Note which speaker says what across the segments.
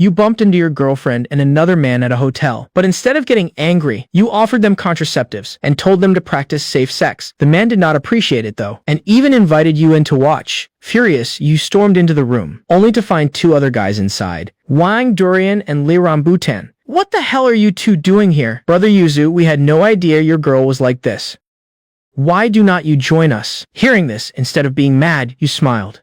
Speaker 1: You bumped into your girlfriend and another man at a hotel, but instead of getting angry, you offered them contraceptives and told them to practice safe sex. The man did not appreciate it though, and even invited you in to watch. Furious, you stormed into the room, only to find two other guys inside, Wang Durian and Li Rambutan. What the hell are you two doing here? Brother Yuzu, we had no idea your girl was like this. Why do not you join us? Hearing this, instead of being mad, you smiled.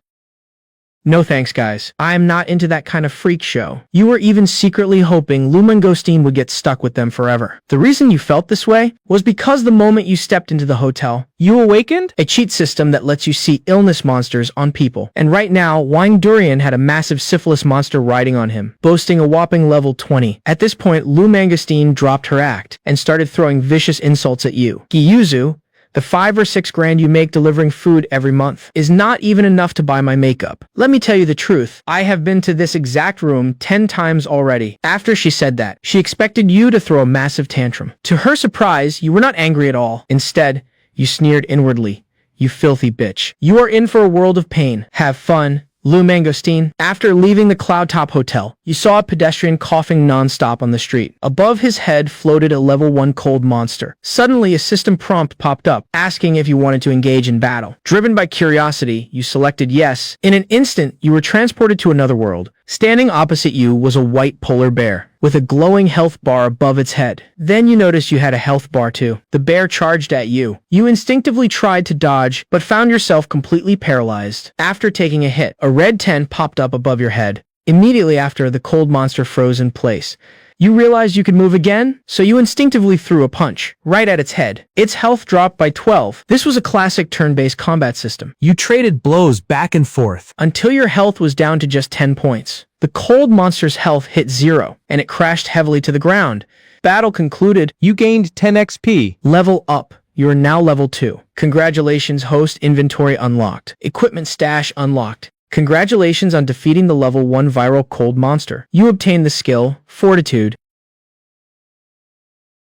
Speaker 1: No thanks, guys. I am not into that kind of freak show. You were even secretly hoping Lu Mangosteen would get stuck with them forever. The reason you felt this way was because the moment you stepped into the hotel, you awakened a cheat system that lets you see illness monsters on people. And right now, Wang Durian had a massive syphilis monster riding on him, boasting a whopping level 20. At this point, Lu Mangosteen dropped her act and started throwing vicious insults at you. Giyuzu, the 5 or 6 grand you make delivering food every month is not even enough to buy my makeup. Let me tell you the truth. I have been to this exact room 10 times already. After she said that, she expected you to throw a massive tantrum. To her surprise, you were not angry at all. Instead, you sneered inwardly. You filthy bitch. You are in for a world of pain. Have fun, Lu Mangosteen. After leaving the Cloud Top Hotel, you saw a pedestrian coughing non-stop on the street. Above his head floated a level 1 cold monster. Suddenly, a system prompt popped up, asking if you wanted to engage in battle. Driven by curiosity, you selected yes. In an instant, you were transported to another world. Standing opposite you was a white polar bear, with a glowing health bar above its head. Then you noticed you had a health bar too. The bear charged at you. You instinctively tried to dodge, but found yourself completely paralyzed. After taking a hit, a red 10 popped up above your head. Immediately after, the cold monster froze in place. You realized you could move again, so you instinctively threw a punch, right at its head. Its health dropped by 12. This was a classic turn-based combat system.
Speaker 2: You traded blows back and forth
Speaker 1: until your health was down to just 10 points. The cold monster's health hit 0, and it crashed heavily to the ground. Battle concluded.
Speaker 2: You gained 10 XP.
Speaker 1: Level up. You are now level 2. Congratulations, host. Inventory unlocked. Equipment stash unlocked. Congratulations on defeating the level 1 viral cold monster. You obtained the skill, Fortitude.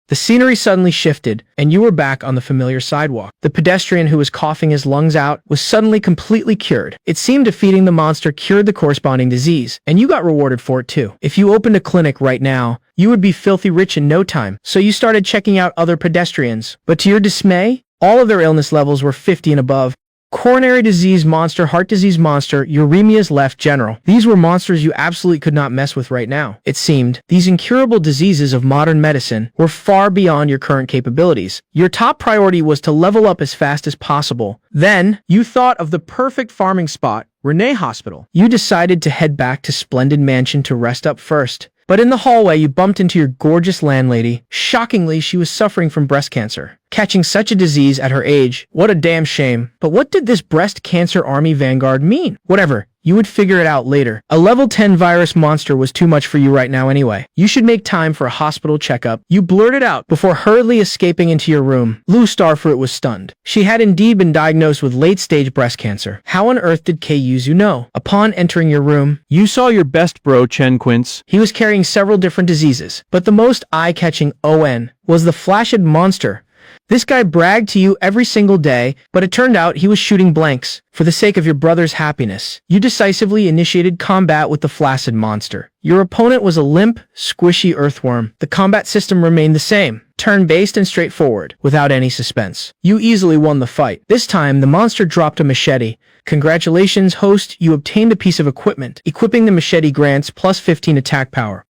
Speaker 1: The scenery suddenly shifted, and you were back on the familiar sidewalk. The pedestrian who was coughing his lungs out was suddenly completely cured. It seemed defeating the monster cured the corresponding disease, and you got rewarded for it too. If you opened a clinic right now, you would be filthy rich in no time. So you started checking out other pedestrians. But to your dismay, all of their illness levels were 50 and above. Coronary disease monster, heart disease monster, uremia's left general. These were monsters you absolutely could not mess with right now. It seemed these incurable diseases of modern medicine were far beyond your current capabilities. Your top priority was to level up as fast as possible. Then, you thought of the perfect farming spot, Renee Hospital. You decided to head back to Splendid Mansion to rest up first. But in the hallway, you bumped into your gorgeous landlady. Shockingly, she was suffering from breast cancer. Catching such a disease at her age, what a damn shame. But what did this breast cancer army vanguard mean? Whatever, you would figure it out later. A level 10 virus monster was too much for you right now anyway. You should make time for a hospital checkup. You blurted out before hurriedly escaping into your room. Lou Starfruit was stunned. She had indeed been diagnosed with late-stage breast cancer. How on earth did Yuzu know? Upon entering your room,
Speaker 2: you saw your best bro Chen Quince.
Speaker 1: He was carrying several different diseases, but the most eye-catching was the Flaccid monster. This guy bragged to you every single day, but it turned out he was shooting blanks. For the sake of your brother's happiness, you decisively initiated combat with the Flaccid monster. Your opponent was a limp, squishy earthworm. The combat system remained the same, turn-based and straightforward, without any suspense. You easily won the fight. This time, the monster dropped a machete. Congratulations, host, you obtained a piece of equipment. Equipping the machete grants plus 15 attack power.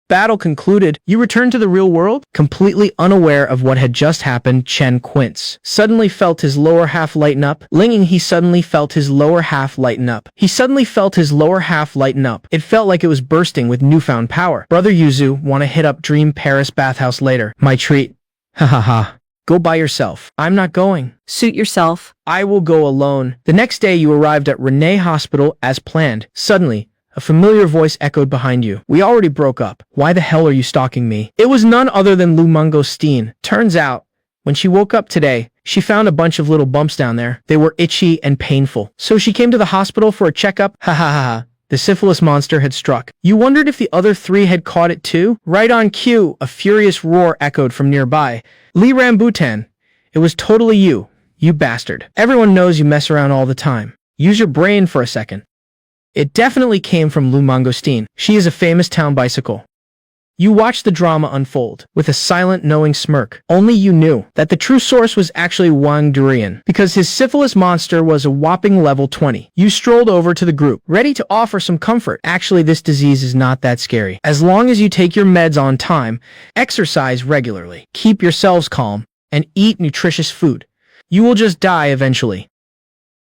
Speaker 1: Battle concluded, you returned to the real world? Completely unaware of what had just happened, Chen Quince suddenly felt his lower half lighten up. He suddenly felt his lower half lighten up. It felt like it was bursting with newfound power. Brother Yuzu, wanna hit up Dream Paris bathhouse later? My treat. Ha ha ha. Go by yourself. I'm not going.
Speaker 3: Suit yourself.
Speaker 1: I will go alone. The next day you arrived at Renee Hospital as planned. Suddenly, a familiar voice echoed behind you. We already broke up. Why the hell are you stalking me? It was none other than Lu Mangosteen. Turns out, when she woke up today, she found a bunch of little bumps down there. They were itchy and painful. So she came to the hospital for a checkup. Ha ha ha ha. The syphilis monster had struck. You wondered if the other 3 had caught it too? Right on cue, a furious roar echoed from nearby. Li Rambutan. It was totally you, you bastard. Everyone knows you mess around all the time. Use your brain for a second. It definitely came from Lou Mangosteen. She is a famous town bicycle. You watched the drama unfold with a silent, knowing smirk. Only you knew that the true source was actually Wang Durian, because his syphilis monster was a whopping level 20. You strolled over to the group, ready to offer some comfort. Actually, this disease is not that scary. As long as you take your meds on time, exercise regularly, keep yourselves calm, and eat nutritious food, you will just die eventually.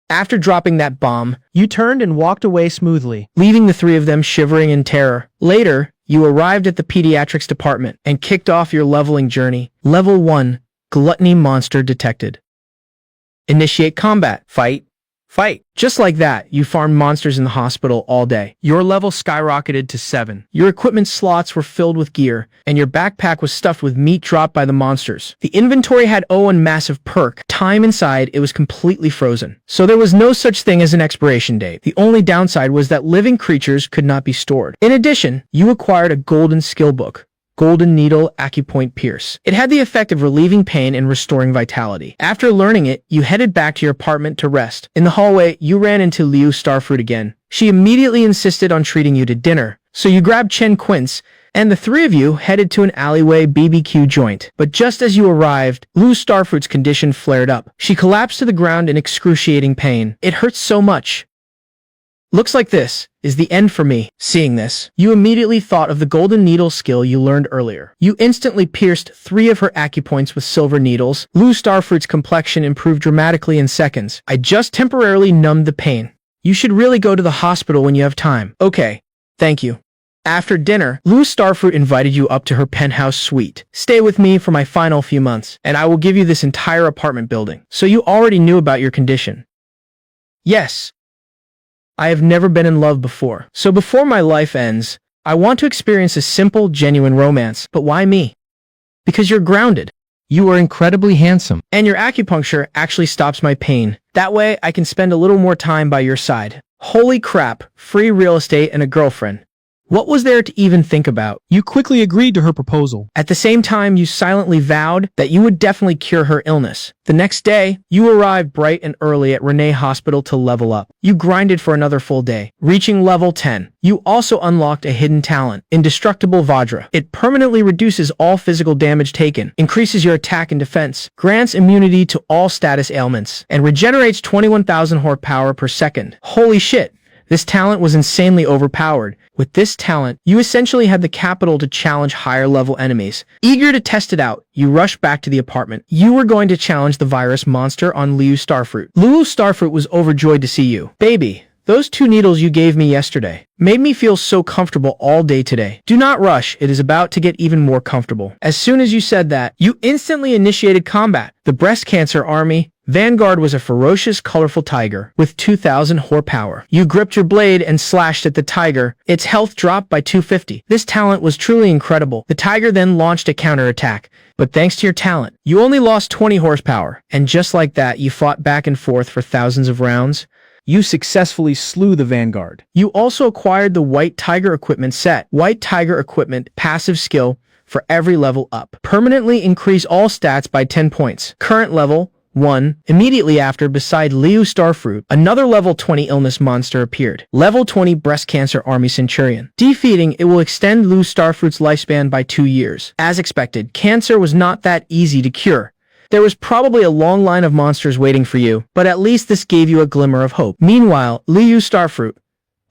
Speaker 1: After dropping that bomb, you turned and walked away smoothly, leaving the three of them shivering in terror. Later, you arrived at the pediatrics department and kicked off your leveling journey. Level 1, Gluttony Monster Detected. Initiate combat. Fight. Fight. Just like that, you farmed monsters in the hospital all day. Your level skyrocketed to 7. Your equipment slots were filled with gear, and your backpack was stuffed with meat dropped by the monsters. The inventory had one massive perk. Time inside, it was completely frozen. So there was no such thing as an expiration date. The only downside was that living creatures could not be stored. In addition, you acquired a golden skill book. Golden Needle Acupoint Pierce. It had the effect of relieving pain and restoring vitality. After learning it, you headed back to your apartment to rest. In the hallway, you ran into Liu Starfruit again. She immediately insisted on treating you to dinner, so you grabbed Chen Quince, and the three of you headed to an alleyway BBQ joint. But just as you arrived, Liu Starfruit's condition flared up. She collapsed to the ground in excruciating pain. It hurts so much. Looks like this is the end for me. Seeing this, you immediately thought of the golden needle skill you learned earlier. You instantly pierced 3 of her acupoints with silver needles. Liu Starfruit's complexion improved dramatically in seconds. I just temporarily numbed the pain. You should really go to the hospital when you have time. Okay, thank you. After dinner, Liu Starfruit invited you up to her penthouse suite. Stay with me for my final few months, and I will give you this entire apartment building. So you already knew about your condition. Yes. I have never been in love before. So before my life ends, I want to experience a simple, genuine romance. But why me? Because you're grounded.
Speaker 2: You are incredibly handsome.
Speaker 1: And your acupuncture actually stops my pain. That way, I can spend a little more time by your side. Holy crap, free real estate and a girlfriend. What was there to even think about?
Speaker 2: You quickly agreed to her proposal.
Speaker 1: At the same time, you silently vowed that you would definitely cure her illness. The next day, you arrived bright and early at Renee Hospital to level up. You grinded for another full day, reaching level 10. You also unlocked a hidden talent, Indestructible Vajra. It permanently reduces all physical damage taken, increases your attack and defense, grants immunity to all status ailments, and regenerates 21,000 horsepower per second. Holy shit! This talent was insanely overpowered. With this talent, you essentially had the capital to challenge higher-level enemies. Eager to test it out, you rushed back to the apartment. You were going to challenge the virus monster on Liu Starfruit. Liu Starfruit was overjoyed to see you. Baby, those 2 needles you gave me yesterday made me feel so comfortable all day today. Do not rush, it is about to get even more comfortable. As soon as you said that, you instantly initiated combat. The breast cancer army Vanguard was a ferocious, colorful tiger with 2,000 horsepower. You gripped your blade and slashed at the tiger. Its health dropped by 250. This talent was truly incredible. The tiger then launched a counterattack, but thanks to your talent, you only lost 20 horsepower. And just like that, you fought back and forth for thousands of rounds.
Speaker 2: You successfully slew the Vanguard.
Speaker 1: You also acquired the White Tiger Equipment set. White Tiger Equipment passive skill for every level up. Permanently increase all stats by 10 points. Current level 1. Immediately after, beside Liu Starfruit, another level 20 illness monster appeared. Level 20 Breast Cancer Army Centurion. Defeating it will extend Liu Starfruit's lifespan by 2 years. As expected, cancer was not that easy to cure. There was probably a long line of monsters waiting for you, but at least this gave you a glimmer of hope. Meanwhile, Liu Starfruit,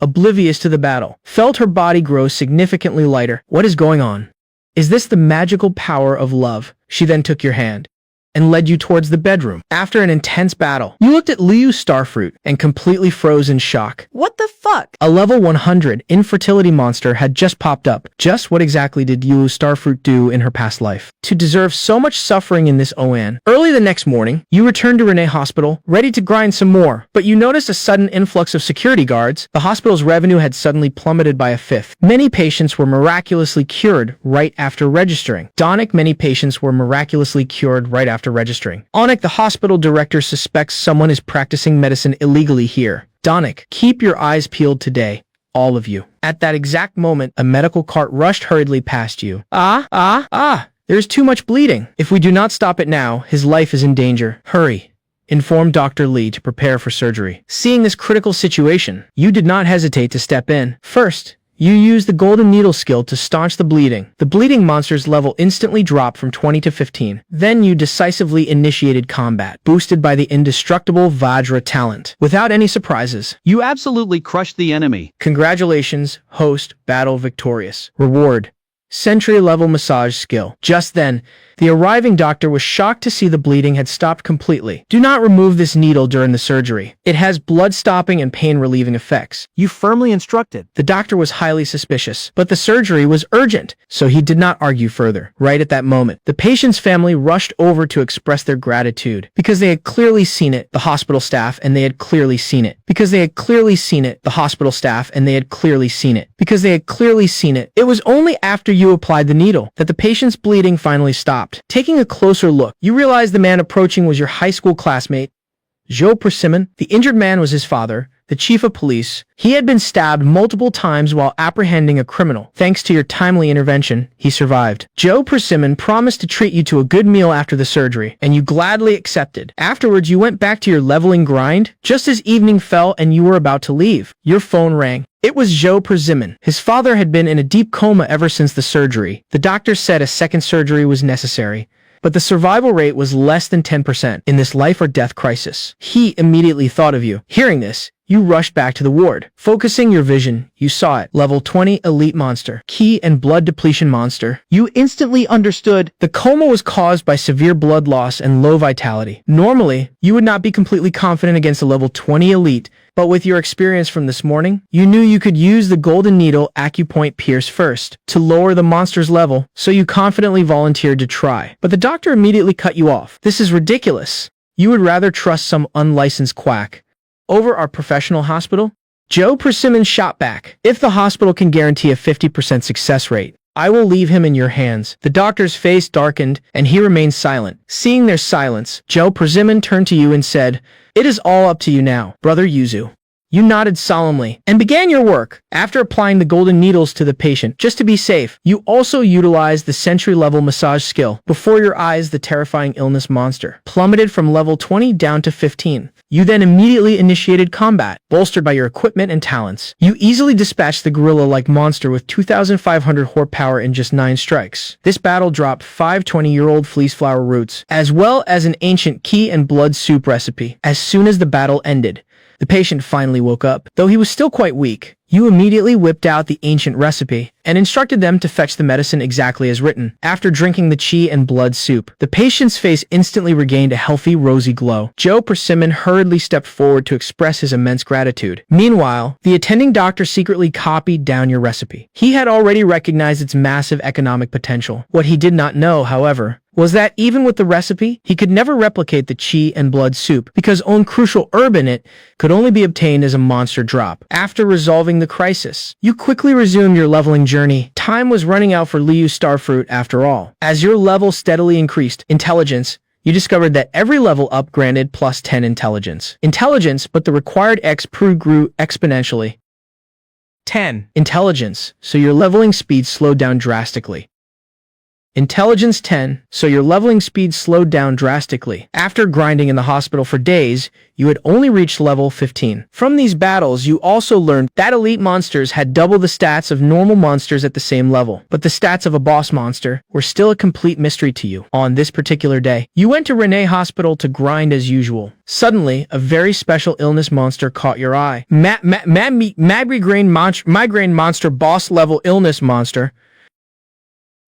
Speaker 1: oblivious to the battle, felt her body grow significantly lighter. What is going on? Is this the magical power of love? She then took your hand and led you towards the bedroom. After an intense battle, you looked at Liu Starfruit and completely froze in shock.
Speaker 3: What the fuck?
Speaker 1: A level 100 infertility monster had just popped up. Just what exactly did Liu Starfruit do in her past life to deserve so much suffering in this OAN? Early the next morning, you returned to Renee Hospital, ready to grind some more, but you noticed a sudden influx of security guards. The hospital's revenue had suddenly plummeted by a fifth. Many patients were miraculously cured right after registering. Many patients were miraculously cured right after registering. Onik, the hospital director, suspects someone is practicing medicine illegally here. Donik, keep your eyes peeled today, all of you. At that exact moment, a medical cart rushed hurriedly past you. There's too much bleeding. If we do not stop it now, his life is in danger. Hurry. informed Dr. Lee to prepare for surgery. Seeing this critical situation, you did not hesitate to step in. First, you used the golden needle skill to staunch the bleeding. The bleeding monster's level instantly dropped from 20 to 15. Then you decisively initiated combat, boosted by the indestructible Vajra talent. Without any surprises,
Speaker 3: You absolutely crushed the enemy.
Speaker 1: congratulations, host, battle victorious. Reward: Sentry level massage skill. Just then, the arriving doctor was shocked to see the bleeding had stopped completely. Do not remove this needle during the surgery. It has blood-stopping and pain-relieving effects.
Speaker 4: You firmly instructed.
Speaker 1: The doctor was highly suspicious, but the surgery was urgent, so he did not argue further. Right at that moment, the patient's family rushed over to express their gratitude because they had clearly seen it, the hospital staff, and they had clearly seen it. Because they had clearly seen it, the hospital staff, and they had clearly seen it. Because they had clearly seen it. It was only after you applied the needle that the patient's bleeding finally stopped. Taking a closer look, you realized the man approaching was your high school classmate, Joe Persimmon. The injured man was his father, the chief of police. He had been stabbed multiple times while apprehending a criminal. Thanks to your timely intervention, he survived. Joe Persimmon promised to treat you to a good meal after the surgery, and you gladly accepted. Afterwards, you went back to your leveling grind. Just as evening fell and you were about to leave, your phone rang. It was Joe Persimmon. His father had been in a deep coma ever since the surgery. The doctor said a second surgery was necessary, but the survival rate was less than 10% in this life or death crisis. He immediately thought of you. Hearing this, you rushed back to the ward. Focusing your vision, you saw it. Level 20 elite monster. Ki and blood depletion monster.
Speaker 4: You instantly understood.
Speaker 1: The coma was caused by severe blood loss and low vitality. Normally, you would not be completely confident against a level 20 elite, but with your experience from this morning, you knew you could use the golden needle acupoint pierce first to lower the monster's level, so you confidently volunteered to try. But the doctor immediately cut you off. This is ridiculous. You would rather trust some unlicensed quack over our professional hospital? Joe Persimmon shot back. If the hospital can guarantee a 50% success rate, I will leave him in your hands. The doctor's face darkened, and he remained silent. Seeing their silence, Joe Persimmon turned to you and said, "It is all up to you now, Brother Yuzu." You nodded solemnly and began your work. After applying the golden needles to the patient, just to be safe, you also utilized the sentry-level massage skill. Before your eyes, the terrifying illness monster plummeted from level 20 down to 15. You then immediately initiated combat, bolstered by your equipment and talents. You easily dispatched the gorilla-like monster with 2,500 horsepower in just 9 strikes. This battle dropped 5 20-year-old fleece flower roots, as well as an ancient key and blood soup recipe. As soon as the battle ended, the patient finally woke up. Though he was still quite weak, you immediately whipped out the ancient recipe and instructed them to fetch the medicine exactly as written. After drinking the chi and blood soup, the patient's face instantly regained a healthy, rosy glow. Joe Persimmon hurriedly stepped forward to express his immense gratitude. Meanwhile, the attending doctor secretly copied down your recipe. He had already recognized its massive economic potential. What he did not know, however, was that even with the recipe, he could never replicate the chi and blood soup because own crucial herb in it could only be obtained as a monster drop. After resolving the crisis, you quickly resumed your leveling journey. Time was running out for Liu Starfruit after all. As your level steadily increased, intelligence, you discovered that every level up granted plus 10 intelligence. But the required XP grew exponentially. 10 intelligence, so your leveling speed slowed down drastically. Intelligence 10, so your leveling speed slowed down drastically. After grinding in the hospital for days, you had only reached level 15. From these battles, you also learned that elite monsters had double the stats of normal monsters at the same level, but the stats of a boss monster were still a complete mystery to you. On this particular day, you went to Renee Hospital to grind as usual. Suddenly, a very special illness monster caught your eye. Migraine monster boss level illness monster.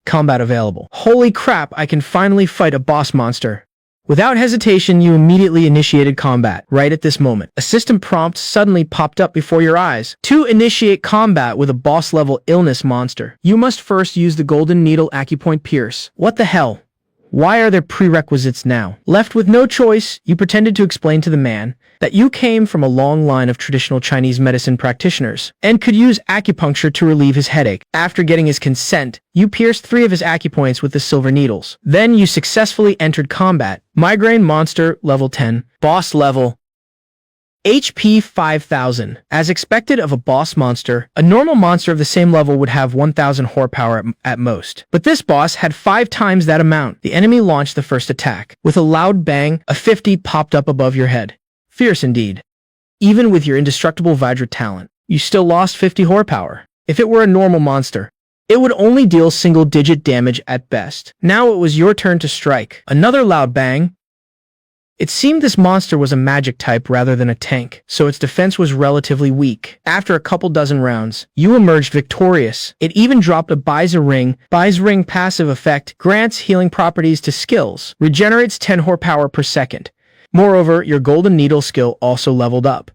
Speaker 1: Combat available. Holy crap, I can finally fight a boss monster. Without hesitation, you immediately initiated combat. Right at this moment, a system prompt suddenly popped up before your eyes. To initiate combat with a boss-level illness monster, you must first use the golden needle acupoint pierce. What the hell? Why are there prerequisites now? Left with no choice, you pretended to explain to the man that you came from a long line of traditional Chinese medicine practitioners and could use acupuncture to relieve his headache. After getting his consent, you pierced 3 of his acupoints with the silver needles. Then you successfully entered combat. Migraine monster level 10, boss level. HP 5000. As expected of a boss monster, a normal monster of the same level would have 1000 horsepower at most. But this boss had 5 times that amount. The enemy launched the first attack. With a loud bang, a 50 popped up above your head. Fierce indeed. Even with your indestructible Vajra talent, you still lost 50 horsepower. If it were a normal monster, it would only deal single-digit damage at best. Now it was your turn to strike. Another loud bang. It seemed this monster was a magic type rather than a tank, so its defense was relatively weak. After a couple dozen rounds, you emerged victorious. It even dropped a Bai's Ring. Bai's Ring passive effect grants healing properties to skills, regenerates 10 horsepower per second. Moreover, your Golden Needle skill also leveled up.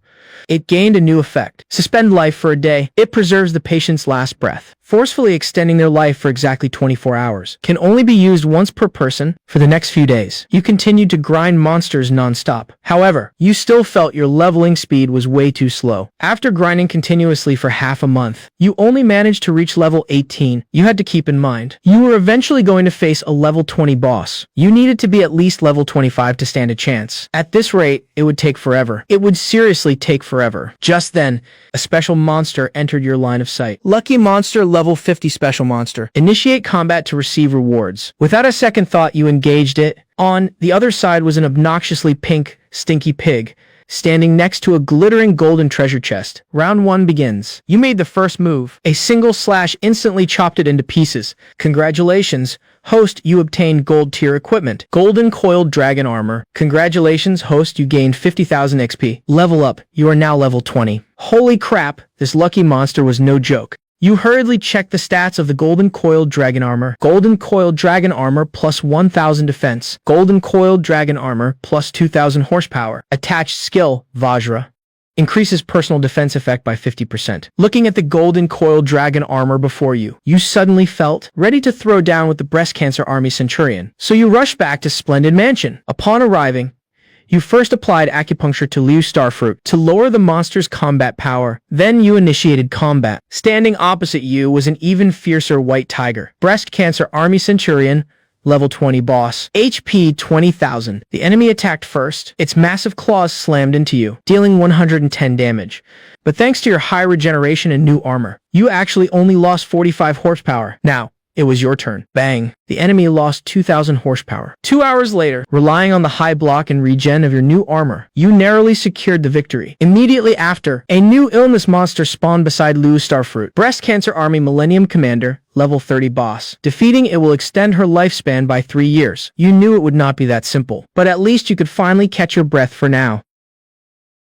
Speaker 1: It gained a new effect. Suspend life for a day. It preserves the patient's last breath, forcefully extending their life for exactly 24 hours. Can only be used once per person for the next few days. You continued to grind monsters non-stop. However, you still felt your leveling speed was way too slow. After grinding continuously for half a month, you only managed to reach level 18. You had to keep in mind, you were eventually going to face a level 20 boss. You needed to be at least level 25 to stand a chance. At this rate, it would take forever. It would seriously take forever. Just then, a special monster entered your line of sight. Lucky monster level 50 special monster. Initiate combat to receive rewards. Without a second thought, you engaged it. On the other side was an obnoxiously pink, stinky pig, standing next to a glittering golden treasure chest. Round 1 begins. You made the first move. A single slash instantly chopped it into pieces. Congratulations, host, you obtained gold tier equipment. Golden coiled dragon armor. Congratulations, host, you gained 50,000 XP. Level up. You are now level 20. Holy crap, this lucky monster was no joke. You hurriedly checked the stats of the Golden Coiled Dragon Armor. Golden Coiled Dragon Armor plus 1000 defense. Golden Coiled Dragon Armor plus 2000 horsepower. Attached skill, Vajra. Increases personal defense effect by 50%. Looking at the Golden Coiled Dragon Armor before you, you suddenly felt ready to throw down with the breast cancer army centurion. So you rushed back to Splendid Mansion. Upon arriving, you first applied acupuncture to Liu Starfruit to lower the monster's combat power. Then you initiated combat. Standing opposite you was an even fiercer white tiger. Breast cancer army centurion, level 20 boss. HP 20,000. The enemy attacked first. Its massive claws slammed into you, dealing 110 damage. But thanks to your high regeneration and new armor, you actually only lost 45 horsepower. Now, it was your turn. Bang. The enemy lost 2,000 horsepower. 2 hours later, relying on the high block and regen of your new armor, you narrowly secured the victory. Immediately after, a new illness monster spawned beside Liu Starfruit. Breast Cancer Army Millennium Commander, level 30 boss. Defeating it will extend her lifespan by 3 years. You knew it would not be that simple, but at least you could finally catch your breath for now.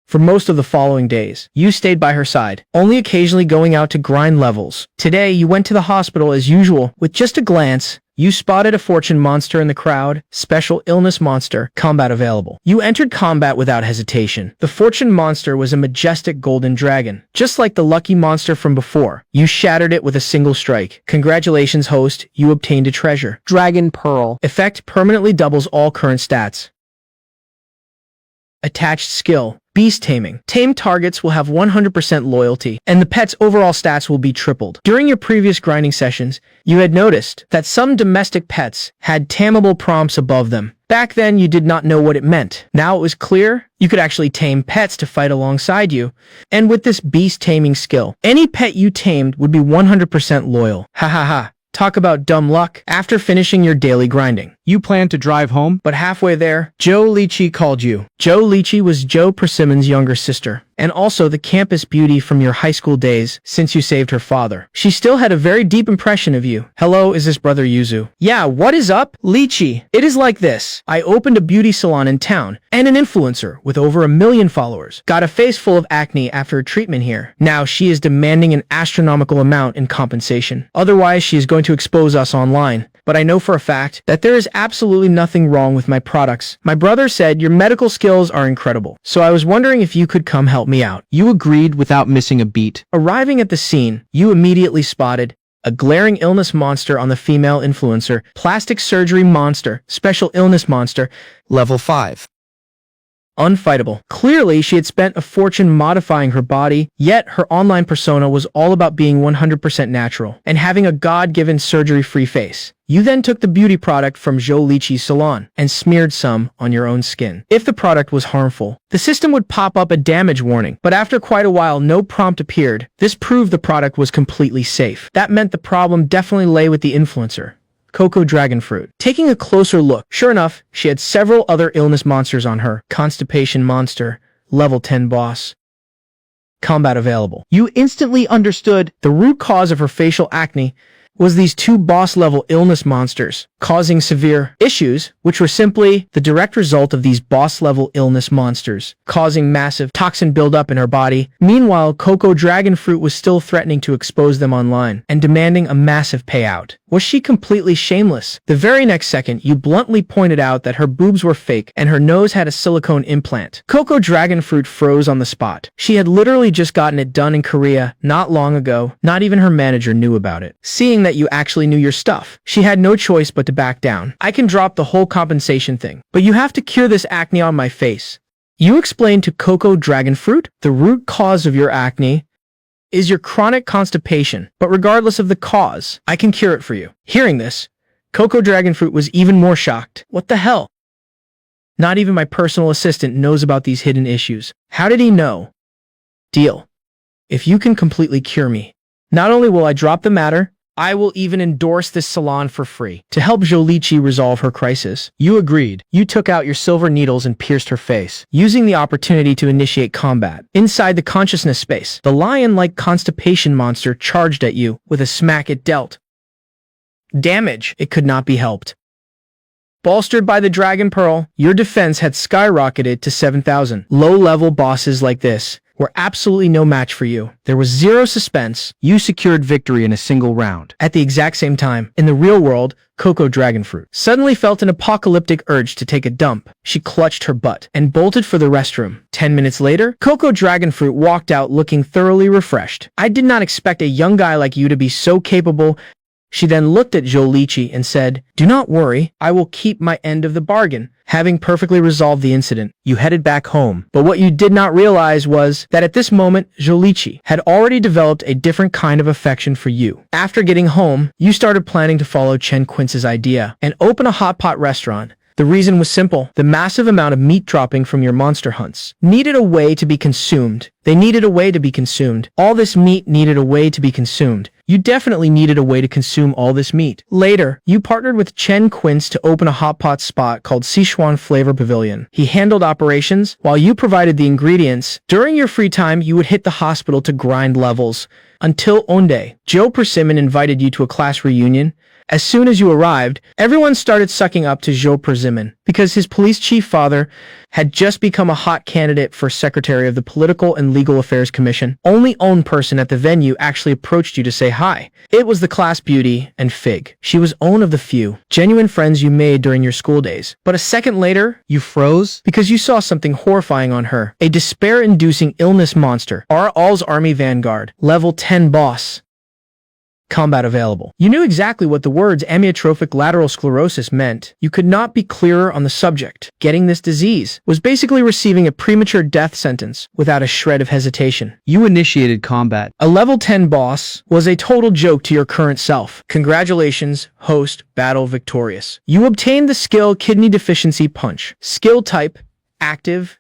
Speaker 1: For most of the following days, you stayed by her side, only occasionally going out to grind levels. Today, you went to the hospital as usual. With just a glance, you spotted a fortune monster in the crowd. Special illness monster, combat available. You entered combat without hesitation. The fortune monster was a majestic golden dragon, just like the lucky monster from before. You shattered it with a single strike. Congratulations, host, you obtained a treasure.
Speaker 4: Dragon Pearl.
Speaker 1: Effect permanently doubles all current stats. Attached skill, Beast Taming. Tame targets will have 100% loyalty, and the pet's overall stats will be tripled. During your previous grinding sessions, you had noticed that some domestic pets had tameable prompts above them. Back then, you did not know what it meant. Now it was clear you could actually tame pets to fight alongside you. And with this beast taming skill, any pet you tamed would be 100% loyal. Ha ha ha. Talk about dumb luck. After finishing your daily grinding,
Speaker 2: You plan to drive home?
Speaker 1: but halfway there, Joe Lychee called you. Joe Lychee was Joe Persimmon's younger sister, and also the campus beauty from your high school days since you saved her father. She still had a very deep impression of you. Hello, is this brother Yuzu? Yeah, what is up, Lychee? It is like this. I opened a beauty salon in town, and an influencer with over 1 million followers got a face full of acne after a treatment here. Now she is demanding an astronomical amount in compensation. Otherwise, she is going to expose us online. But I know for a fact that there is absolutely nothing wrong with my products. My brother said your medical skills are incredible, so I was wondering if you could come help me out.
Speaker 2: You agreed without missing a beat.
Speaker 1: Arriving at the scene, you immediately spotted a glaring illness monster on the female influencer, plastic surgery monster, special illness monster, level 5. unfightable. Clearly, she had spent a fortune modifying her body, yet her online persona was all about being 100% natural and having a God-given surgery-free face. You then took the beauty product from Zhou Liqi's salon and smeared some on your own skin. If the product was harmful, the system would pop up a damage warning, but after quite a while no prompt appeared. This proved the product was completely safe. That meant the problem definitely lay with the influencer, Coco Dragonfruit. Taking a closer look, sure enough, she had several other illness monsters on her. Constipation monster, level 10 boss. Combat available. You instantly understood the root cause of her facial acne was these two boss-level illness monsters, causing severe issues, which were simply the direct result of these boss-level illness monsters, causing massive toxin buildup in her body. Meanwhile, Coco Dragonfruit was still threatening to expose them online and demanding a massive payout. Was she completely shameless? The very next second, you bluntly pointed out that her boobs were fake and her nose had a silicone implant. Coco Dragonfruit froze on the spot. She had literally just gotten it done in Korea not long ago. Not even her manager knew about it. Seeing that you actually knew your stuff, she had no choice but to back down. I can drop the whole compensation thing, but you have to cure this acne on my face. You explained to Coco Dragonfruit the root cause of your acne is your chronic constipation, but regardless of the cause, I can cure it for you. Hearing this, Coco Dragonfruit was even more shocked. What the hell? Not even my personal assistant knows about these hidden issues. How did he know? Deal. If you can completely cure me, not only will I drop the matter, I will even endorse this salon for free. To help Zhou Liqi resolve her crisis, you agreed. You took out your silver needles and pierced her face, using the opportunity to initiate combat. Inside the consciousness space, the lion-like constipation monster charged at you. With a smack it dealt damage. It could not be helped. Bolstered by the Dragon Pearl, your defense had skyrocketed to 7,000. Low-level bosses like this were absolutely no match for you. There was zero suspense.
Speaker 2: You secured victory in a single round.
Speaker 1: At the exact same time, in the real world, Coco Dragonfruit suddenly felt an apocalyptic urge to take a dump. She clutched her butt and bolted for the restroom. 10 minutes later, Coco Dragonfruit walked out looking thoroughly refreshed. I did not expect a young guy like you to be so capable. She then looked at Zhou Liqi and said, "Do not worry, I will keep my end of the bargain." Having perfectly resolved the incident, you headed back home. But what you did not realize was that at this moment, Zhou Liqi had already developed a different kind of affection for you. After getting home, you started planning to follow Chen Quince's idea and open a hot pot restaurant. The reason was simple. The massive amount of meat dropping from your monster hunts needed a way to be consumed. They needed a way to be consumed. All this meat needed a way to be consumed. You definitely needed a way to consume all this meat. Later, you partnered with Chen Quince to open a hot pot spot called Sichuan Flavor Pavilion. He handled operations while you provided the ingredients. During your free time, you would hit the hospital to grind levels. Until one day, Joe Persimmon invited you to a class reunion. As soon as you arrived, everyone started sucking up to Joe Persimmon because his police chief father had just become a hot candidate for secretary of the Political and Legal Affairs Commission. Only one person at the venue actually approached you to say hi. It was the class beauty and Fig. She was one of the few genuine friends you made during your school days. But a second later,
Speaker 2: You froze?
Speaker 1: because you saw something horrifying on her. A despair-inducing illness monster. All's Army Vanguard. Level 10 boss. Combat available. You knew exactly what the words amyotrophic lateral sclerosis meant. You could not be clearer on the subject. Getting this disease was basically receiving a premature death sentence without a shred of hesitation.
Speaker 2: You initiated combat.
Speaker 1: A level 10 boss was a total joke to your current self. Congratulations, host, battle victorious. You obtained the skill Kidney Deficiency Punch. Skill type, active.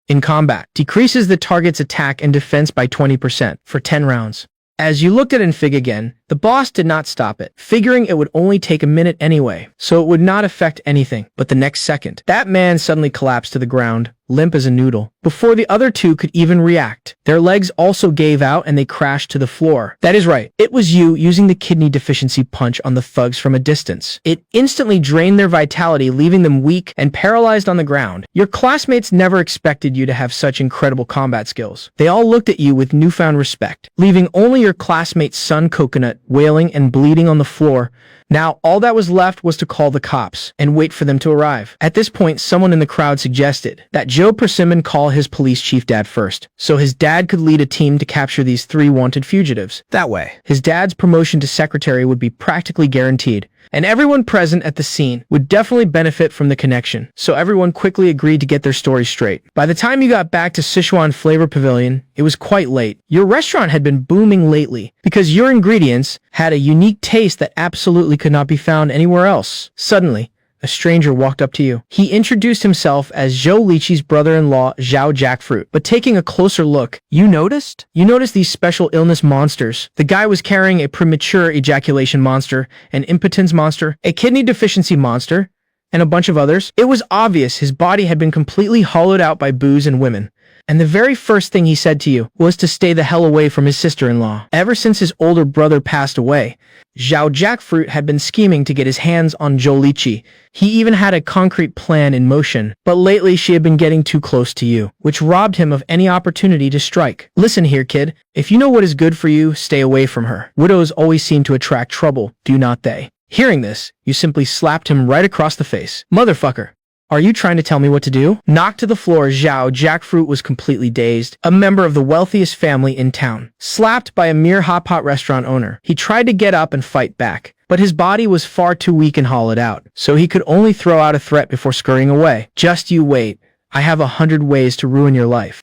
Speaker 1: In combat, decreases the target's attack and defense by 20% for 10 rounds. As you looked at Infig again, the boss did not stop it, figuring it would only take a minute anyway, so it would not affect anything. But the next second, that man suddenly collapsed to the ground, limp as a noodle. Before the other two could even react, their legs also gave out and they crashed to the floor. That is right, it was you using the Kidney Deficiency Punch on the thugs from a distance. It instantly drained their vitality, leaving them weak and paralyzed on the ground. Your classmates never expected you to have such incredible combat skills. They all looked at you with newfound respect, leaving only your classmate Sun Coconut wailing and bleeding on the floor. Now, all that was left was to call the cops and wait for them to arrive. At this point, someone in the crowd suggested that Joe Persimmon call his police chief dad first, so his dad could lead a team to capture these 3 wanted fugitives. That way, his dad's promotion to secretary would be practically guaranteed. and everyone present at the scene would definitely benefit from the connection. So everyone quickly agreed to get their story straight. By the time you got back to Sichuan Flavor Pavilion, it was quite late. Your restaurant had been booming lately because your ingredients had a unique taste that absolutely could not be found anywhere else. Suddenly, a stranger walked up to you. He introduced himself as Zhou Liqi's brother-in-law, Zhao Jackfruit. But taking a closer look, you noticed these special illness monsters. The guy was carrying a premature ejaculation monster, an impotence monster, a kidney deficiency monster, and a bunch of others. It was obvious his body had been completely hollowed out by booze and women. And the very first thing he said to you was to stay the hell away from his sister-in-law. Ever since his older brother passed away, Zhao Jackfruit had been scheming to get his hands on Zhou Liqi. He even had a concrete plan in motion, but lately she had been getting too close to you, which robbed him of any opportunity to strike. Listen here, kid. If you know what is good for you, stay away from her. Widows always seem to attract trouble, do not they? Hearing this, you simply slapped him right across the face. Motherfucker. Are you trying to tell me what to do? Knocked to the floor, Zhao Jackfruit was completely dazed, a member of the wealthiest family in town. Slapped by a mere hot pot restaurant owner, he tried to get up and fight back, but his body was far too weak and hollowed out, so he could only throw out a threat before scurrying away. Just you wait. I have 100 ways to ruin your life.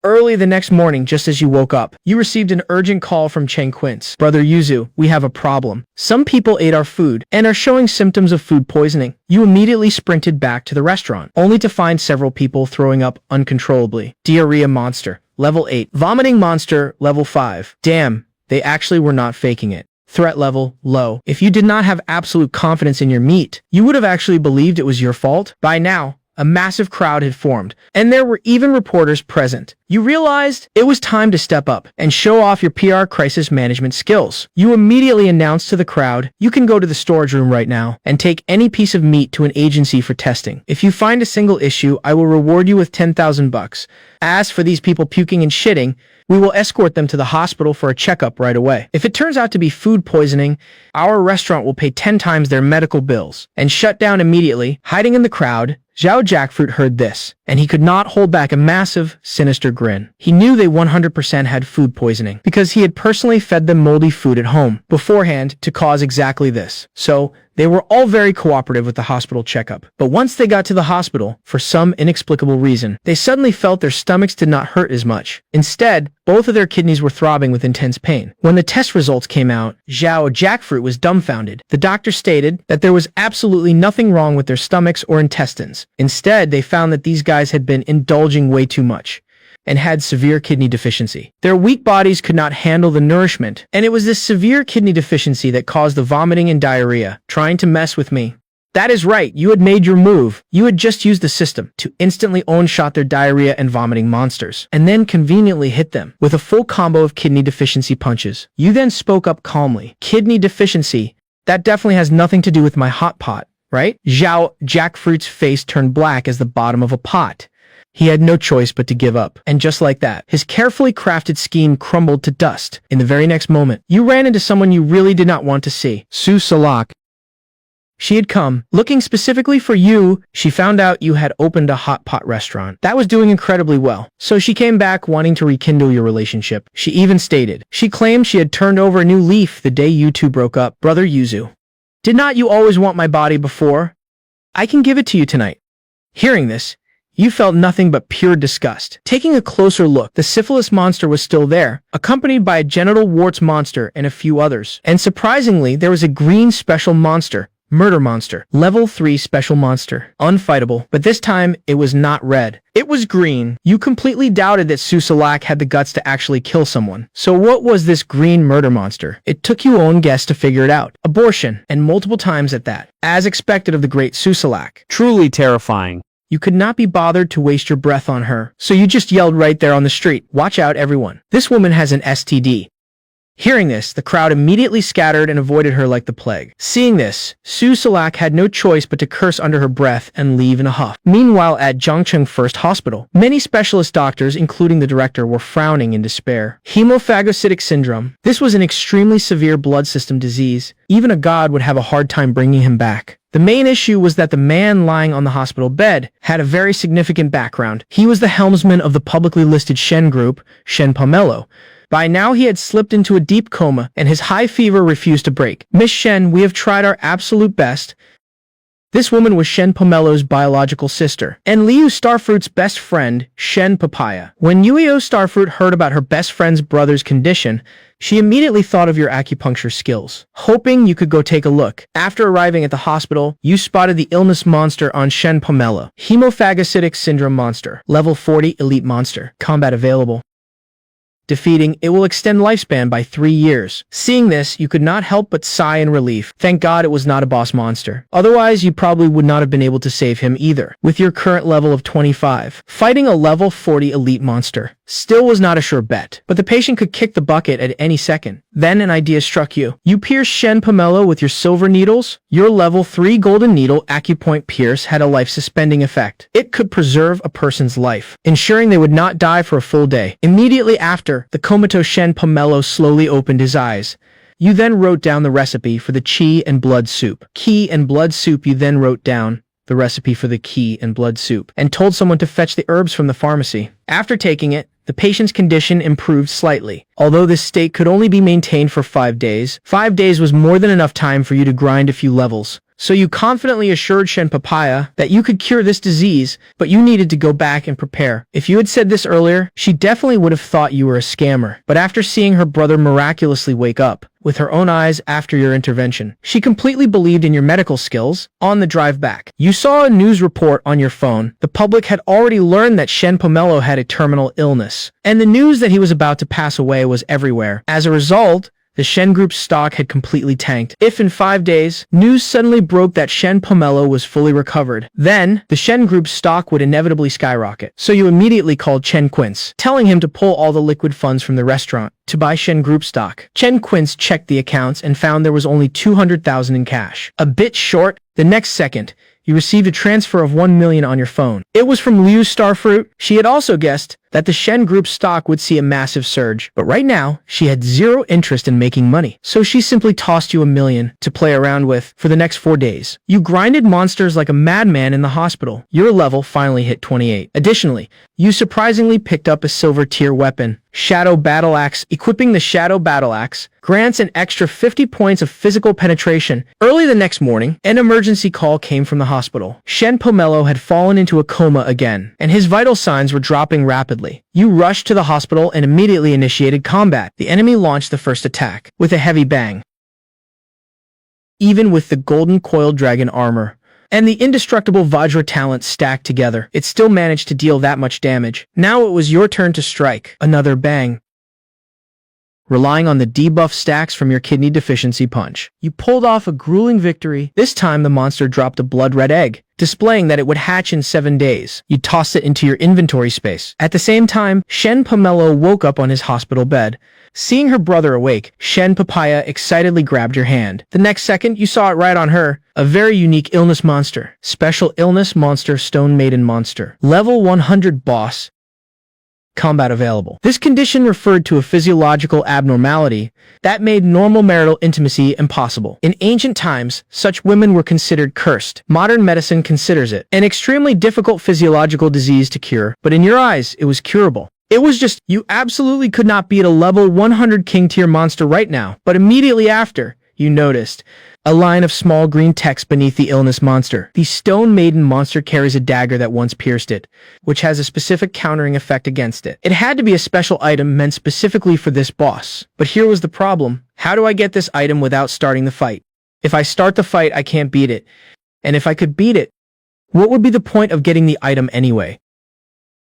Speaker 1: Early the next morning, just as you woke up, you received an urgent call from Cheng Quince. Brother Yuzu, we have a problem. Some people ate our food and are showing symptoms of food poisoning. You immediately sprinted back to the restaurant, only to find several people throwing up uncontrollably. Diarrhea monster, level 8. Vomiting monster, level 5. Damn, they actually were not faking it. Threat level, low. If you did not have absolute confidence in your meat, you would have actually believed it was your fault. By now, a massive crowd had formed, and there were even reporters present. You realized it was time to step up and show off your PR crisis management skills. You immediately announced to the crowd, you can go to the storage room right now and take any piece of meat to an agency for testing. If you find a single issue, I will reward you with 10,000 bucks. As for these people puking and shitting, we will escort them to the hospital for a checkup right away. If it turns out to be food poisoning, our restaurant will pay 10 times their medical bills and shut down immediately. Hiding in the crowd, Zhao Jackfruit heard this, and he could not hold back a massive, sinister grin. He knew they 100% had food poisoning, because he had personally fed them moldy food at home beforehand to cause exactly this. So, they were all very cooperative with the hospital checkup. But once they got to the hospital, for some inexplicable reason, they suddenly felt their stomachs did not hurt as much. Instead, both of their kidneys were throbbing with intense pain. When the test results came out, Zhao Jackfruit was dumbfounded. The doctor stated that there was absolutely nothing wrong with their stomachs or intestines. Instead, they found that these guys had been indulging way too much and had severe kidney deficiency. Their weak bodies could not handle the nourishment, and it was this severe kidney deficiency that caused the vomiting and diarrhea. Trying to mess with me. That is right, you had made your move. You had just used the system to instantly one-shot their diarrhea and vomiting monsters, and then conveniently hit them with a full combo of kidney deficiency punches. You then spoke up calmly. Kidney deficiency? That definitely has nothing to do with my hot pot, right? Zhao Jackfruit's face turned black as the bottom of a pot. He had no choice but to give up. And just like that, his carefully crafted scheme crumbled to dust. In the very next moment, you ran into someone you really did not want to see. Su Salak. She had come, looking specifically for you. She found out you had opened a hot pot restaurant that was doing incredibly well. So she came back wanting to rekindle your relationship. She even stated, she claimed she had turned over a new leaf the day you two broke up. Brother Yuzu. Did not you always want my body before? I can give it to you tonight. Hearing this, you felt nothing but pure disgust. Taking a closer look, the syphilis monster was still there, accompanied by a genital warts monster and a few others. And surprisingly, there was a green special monster, murder monster, level 3 special monster, unfightable, but this time it was not red. It was green. You completely doubted that Susalak had the guts to actually kill someone. So what was this green murder monster? It took you own guess to figure it out. Abortion, and multiple times at that, as expected of the great Susalak.
Speaker 3: Truly terrifying.
Speaker 1: You could not be bothered to waste your breath on her, so you just yelled right there on the street, "Watch out, everyone. This woman has an STD." Hearing this, the crowd immediately scattered and avoided her like the plague. Seeing this, Su Salak had no choice but to curse under her breath and leave in a huff. Meanwhile, at Zhangcheng First Hospital, many specialist doctors, including the director, were frowning in despair. Hemophagocytic syndrome. This was an extremely severe blood system disease. Even a god would have a hard time bringing him back. The main issue was that the man lying on the hospital bed had a very significant background. He was the helmsman of the publicly listed Shen group, Shen Pomelo, By now he had slipped into a deep coma, and his high fever refused to break. Miss Shen, we have tried our absolute best. This woman was Shen Pomelo's biological sister, and Liu Starfruit's best friend, Shen Papaya. When Yuio Starfruit heard about her best friend's brother's condition, she immediately thought of your acupuncture skills, hoping you could go take a look. After arriving at the hospital, you spotted the illness monster on Shen Pomelo. Hemophagocytic syndrome monster, level 40 elite monster, combat available. Defeating, it will extend lifespan by 3 years. Seeing this, you could not help but sigh in relief. Thank God it was not a boss monster. Otherwise, you probably would not have been able to save him either. With your current level of 25, fighting a level 40 elite monster still was not a sure bet, but the patient could kick the bucket at any second. Then an idea struck you. You pierced Shen Pomelo with your silver needles? Your level 3 golden needle acupoint pierce had a life-suspending effect. It could preserve a person's life, ensuring they would not die for a full day. Immediately after, the comatose Shen Pomelo slowly opened his eyes. You then wrote down the recipe for the qi and blood soup. Qi and blood soup. You then wrote down the recipe for the qi and blood soup and told someone to fetch the herbs from the pharmacy. After taking it, the patient's condition improved slightly. Although this state could only be maintained for 5 days, 5 days was more than enough time for you to grind a few levels. So you confidently assured Shen Papaya that you could cure this disease, but you needed to go back and prepare. If you had said this earlier, she definitely would have thought you were a scammer. But after seeing her brother miraculously wake up with her own eyes after your intervention, she completely believed in your medical skills. On the drive back, you saw a news report on your phone. The public had already learned that Shen Pomelo had a terminal illness, and the news that he was about to pass away was everywhere. As a result, the Shen Group's stock had completely tanked. If in 5 days, news suddenly broke that Shen Pomelo was fully recovered, then the Shen Group's stock would inevitably skyrocket. So you immediately called Chen Quince, telling him to pull all the liquid funds from the restaurant to buy Shen Group stock. Chen Quince checked the accounts and found there was only 200,000 in cash. A bit short, the next second, you received a transfer of 1 million on your phone. It was from Liu Starfruit. She had also guessed that the Shen Group stock would see a massive surge, but right now, she had zero interest in making money. So she simply tossed you 1 million to play around with for the next 4 days. You grinded monsters like a madman in the hospital. Your level finally hit 28. Additionally, you surprisingly picked up a silver tier weapon, Shadow Battle Axe. Equipping the Shadow Battle Axe grants an extra 50 points of physical penetration. Early the next morning, an emergency call came from the hospital. Shen Pomelo had fallen into a coma again, and his vital signs were dropping rapidly. You rushed to the hospital and immediately initiated combat. The enemy launched the first attack with a heavy bang. Even with the golden coiled dragon armor and the indestructible Vajra talent stacked together, it still managed to deal that much damage. Now it was your turn to strike. Another bang. Relying on the debuff stacks from your kidney deficiency punch, you pulled off a grueling victory. This time the monster dropped a blood-red egg, displaying that it would hatch in 7 days. You tossed it into your inventory space. At the same time, Shen Pomelo woke up on his hospital bed. Seeing her brother awake, Shen Papaya excitedly grabbed your hand. The next second, you saw it right on her. A very unique illness monster. Special illness monster, Stone Maiden monster. Level 100 boss. Combat available. This condition referred to a physiological abnormality that made normal marital intimacy impossible. In ancient times, such women were considered cursed. Modern medicine considers it an extremely difficult physiological disease to cure, but in your eyes, it was curable. It was just, you absolutely could not beat a level 100 king tier monster right now. But immediately after, you noticed a line of small green text beneath the illness monster. The Stone Maiden monster carries a dagger that once pierced it, which has a specific countering effect against it. It had to be a special item meant specifically for this boss. But here was the problem. How do I get this item without starting the fight? If I start the fight, I can't beat it. And if I could beat it, what would be the point of getting the item anyway?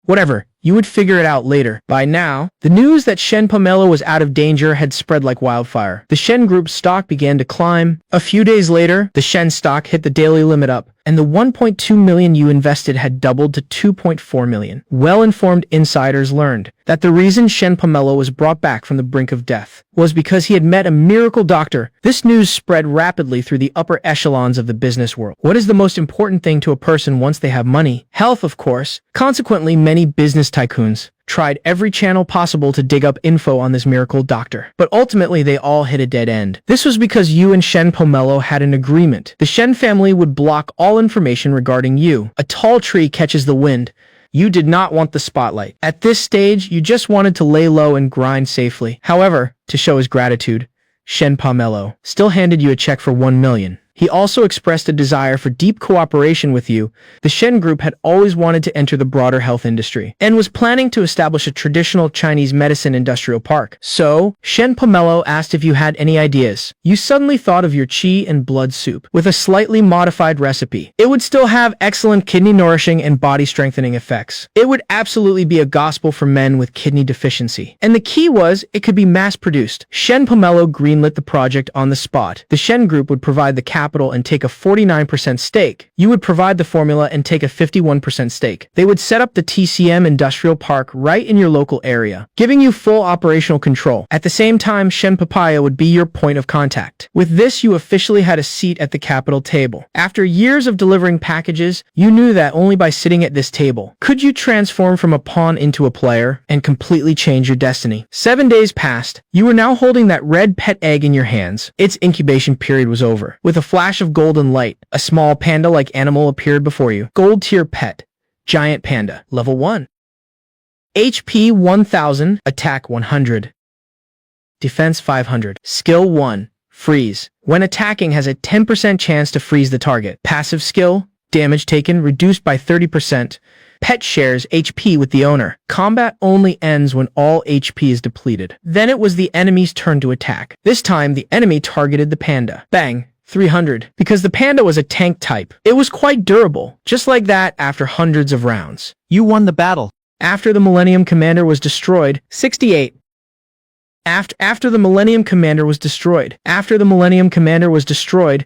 Speaker 1: Whatever, you would figure it out later. By now, the news that Shen Pomelo was out of danger had spread like wildfire. The Shen Group's stock began to climb. A few days later, the Shen stock hit the daily limit up, and the 1.2 million you invested had doubled to 2.4 million. Well-informed insiders learned that the reason Shen Pomelo was brought back from the brink of death was because he had met a miracle doctor. This news spread rapidly through the upper echelons of the business world. What is the most important thing to a person once they have money? Health, of course. Consequently, many business tycoons tried every channel possible to dig up info on this miracle doctor, but ultimately they all hit a dead end. This was because you and Shen Pomelo had an agreement. The Shen family would block all information regarding you. A tall tree catches the wind, You did not want the spotlight. At this stage, you just wanted to lay low and grind safely. However, to show his gratitude, Shen Pomelo still handed you a check for 1 million. He also expressed a desire for deep cooperation with you. The Shen Group had always wanted to enter the broader health industry and was planning to establish a traditional Chinese medicine industrial park. So, Shen Pomelo asked if you had any ideas. You suddenly thought of your qi and blood soup with a slightly modified recipe. It would still have excellent kidney nourishing and body strengthening effects. It would absolutely be a gospel for men with kidney deficiency. And the key was it could be mass-produced. Shen Pomelo greenlit the project on the spot. The Shen Group would provide the capital and take a 49% stake. You would provide the formula and take a 51% stake. They would set up the TCM industrial park right in your local area, giving you full operational control. At the same time, Shen Papaya would be your point of contact. With this, you officially had a seat at the capital table. After years of delivering packages, you knew that only by sitting at this table could you transform from a pawn into a player and completely change your destiny. 7 days passed. You were now holding that red pet egg in your hands. Its incubation period was over. With a flash of golden light, a small panda-like animal appeared before you. Gold tier pet. Giant panda. Level 1. HP 1000. Attack 100. Defense 500. Skill 1. Freeze. When attacking, has a 10% chance to freeze the target. Passive skill. Damage taken reduced by 30%. Pet shares HP with the owner. Combat only ends when all HP is depleted. Then it was the enemy's turn to attack. This time, the enemy targeted the panda. Bang. 300. Because the panda was a tank type, it was quite durable. Just like that, after hundreds of rounds,
Speaker 4: You won the battle.
Speaker 1: after the Millennium Commander was destroyed, 68. After the Millennium Commander was destroyed,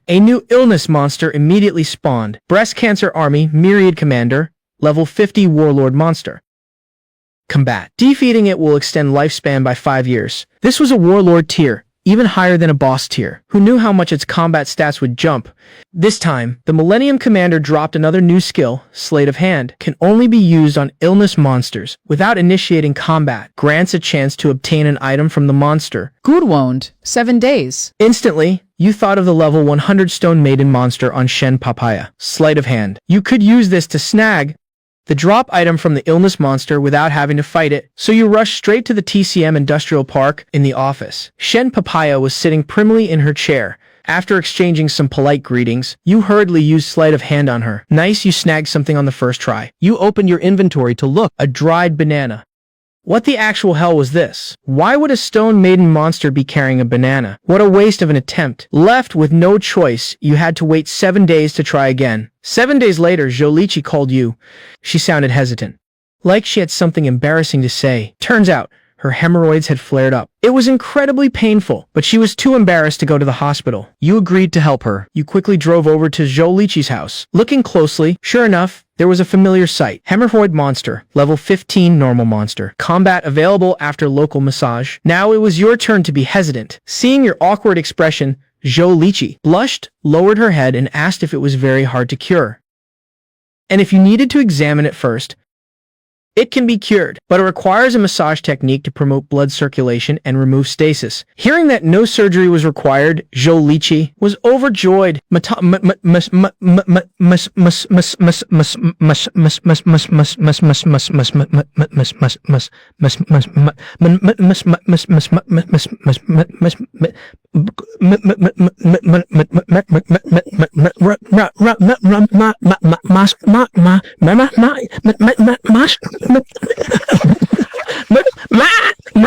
Speaker 1: a new illness monster immediately spawned. Breast Cancer Army Myriad Commander, level 50 Warlord monster. Combat. Defeating it will extend lifespan by 5 years. This was a Warlord tier, even higher than a boss tier, who knew how much its combat stats would jump. This time, the Millennium Commander dropped another new skill, Sleight of Hand, can only be used on illness monsters without initiating combat, grants a chance to obtain an item from the monster.
Speaker 5: Good wound. 7 days.
Speaker 1: Instantly, you thought of the level 100 Stone Maiden monster on Shen Papaya. Sleight of Hand. You could use this to snag the drop item from the illness monster without having to fight it, so you rushed straight to the TCM Industrial Park in the office. Shen Papaya was sitting primly in her chair. After exchanging some polite greetings, you hurriedly used Sleight of Hand on her. Nice, you snagged something on the first try.
Speaker 4: You opened your inventory to look.
Speaker 1: A dried banana. What the actual hell was this? Why would a Stone Maiden monster be carrying a banana? What a waste of an attempt. Left with no choice, you had to wait 7 days to try again. 7 days later, Zhoulichi called you. She sounded hesitant, like she had something embarrassing to say. Turns out, her hemorrhoids had flared up. It was incredibly painful, but she was too embarrassed to go to the hospital.
Speaker 2: You agreed to help her.
Speaker 1: You quickly drove over to Zhoulichi's house. Looking closely, sure enough, there was a familiar sight. Hemorrhoid monster, level 15 normal monster. Combat available after local massage. Now it was your turn to be hesitant. Seeing your awkward expression, Zhoulichi blushed, lowered her head, and asked if it was very hard to cure. And if you needed to examine it first, it can be cured, but it requires a massage technique to promote blood circulation and remove stasis. Hearing that no surgery was required, Zhoulichi was overjoyed.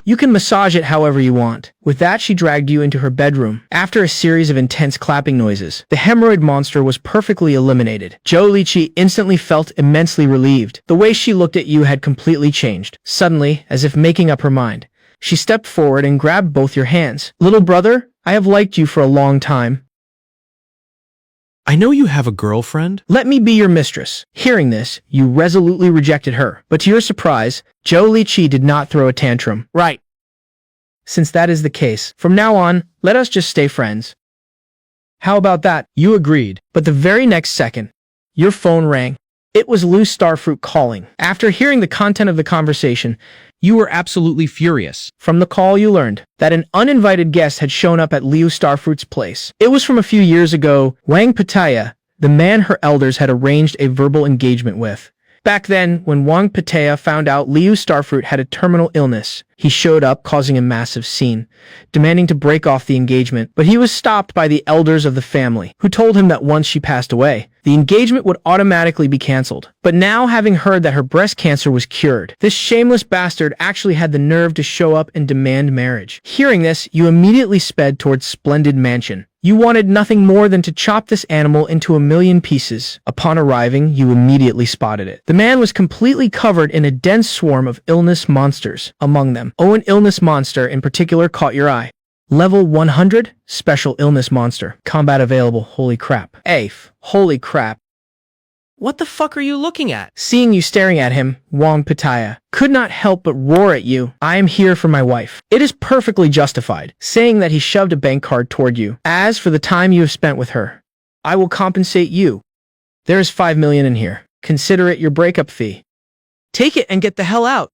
Speaker 1: You can massage it however you want. With that, she dragged you into her bedroom. After a series of intense clapping noises, the hemorrhoid monster was perfectly eliminated. Zhoulichi instantly felt immensely relieved. The way she looked at you had completely changed. Suddenly, as if making up her mind, she stepped forward and grabbed both your hands. Little brother, I have liked you for a long time.
Speaker 6: I know you have a girlfriend.
Speaker 1: Let me be your mistress. Hearing this, you resolutely rejected her. But to your surprise, Zhoulichi did not throw a tantrum. Right. Since that is the case, from now on, let us just stay friends. How about that?
Speaker 2: You agreed.
Speaker 1: But the very next second, your phone rang. It was Lou Starfruit calling. After hearing the content of the conversation,
Speaker 3: You were absolutely furious.
Speaker 1: from the call you learned that an uninvited guest had shown up at Liu Starfruit's place. It was from a few years ago, Wang Pataya, the man her elders had arranged a verbal engagement with. Back then, when Wang Pattaya found out Liu Starfruit had a terminal illness, he showed up causing a massive scene, demanding to break off the engagement, but he was stopped by the elders of the family, who told him that once she passed away, the engagement would automatically be cancelled. But now, having heard that her breast cancer was cured, this shameless bastard actually had the nerve to show up and demand marriage. Hearing this, you immediately sped towards Splendid Mansion. You wanted nothing more than to chop this animal into a million pieces. Upon arriving, you immediately spotted it. The man was completely covered in a dense swarm of illness monsters. Among them, an illness monster in particular caught your eye. Level 100, Special Illness Monster. Combat available. Holy crap. AF. Holy crap.
Speaker 6: What the fuck are you looking at?
Speaker 1: Seeing you staring at him, Wang Pattaya could not help but roar at you. I am here for my wife. It is perfectly justified, saying that he shoved a bank card toward you. As for the time you have spent with her, I will compensate you. There is 5 million in here. Consider it your breakup fee.
Speaker 6: Take it and get the hell out.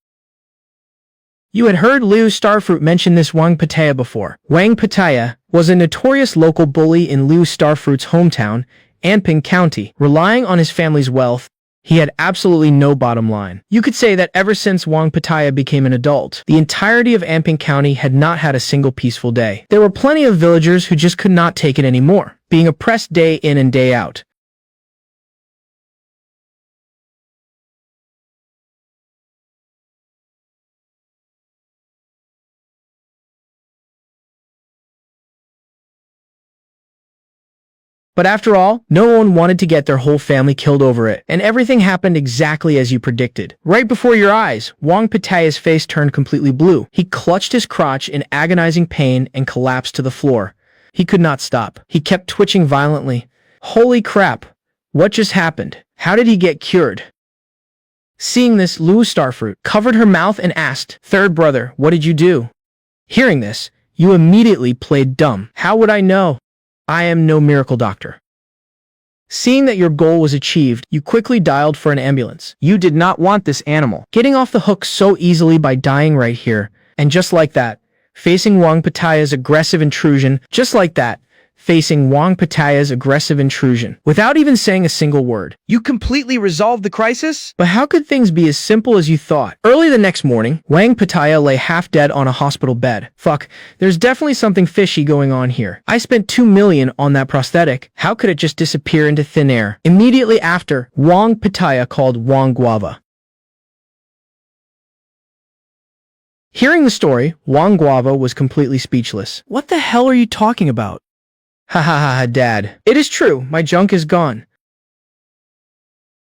Speaker 1: You had heard Liu Starfruit mention this Wang Pattaya before. Wang Pattaya was a notorious local bully in Liu Starfruit's hometown, Anping County. Relying on his family's wealth, he had absolutely no bottom line. You could say that ever since Wang Pattaya became an adult, the entirety of Anping County had not had a single peaceful day. There were plenty of villagers who just could not take it anymore, being oppressed day in and day out. But after all, no one wanted to get their whole family killed over it, and everything happened exactly as you predicted. Right before your eyes, Wang Pattaya's face turned completely blue. He clutched his crotch in agonizing pain and collapsed to the floor. He could not stop. He kept twitching violently. Holy crap! What just happened? How did he get cured? Seeing this, Liu Starfruit covered her mouth and asked, "Third brother, what did you do?" Hearing this, you immediately played dumb. How would I know? I am no miracle doctor. Seeing that your goal was achieved, you quickly dialed for an ambulance. You did not want this animal getting off the hook so easily by dying right here. And just like that, facing Wang Pattaya's aggressive intrusion, without even saying a single word.
Speaker 3: You completely resolved the crisis?
Speaker 1: But how could things be as simple as you thought? Early the next morning, Wang Pattaya lay half dead on a hospital bed. Fuck, there's definitely something fishy going on here. I spent 2 million on that prosthetic. How could it just disappear into thin air? Immediately after, Wang Pattaya called Wang Guava. Hearing the story, Wang Guava was completely speechless. What the hell are you talking about? Ha ha ha ha, Dad. It is true, my junk is gone.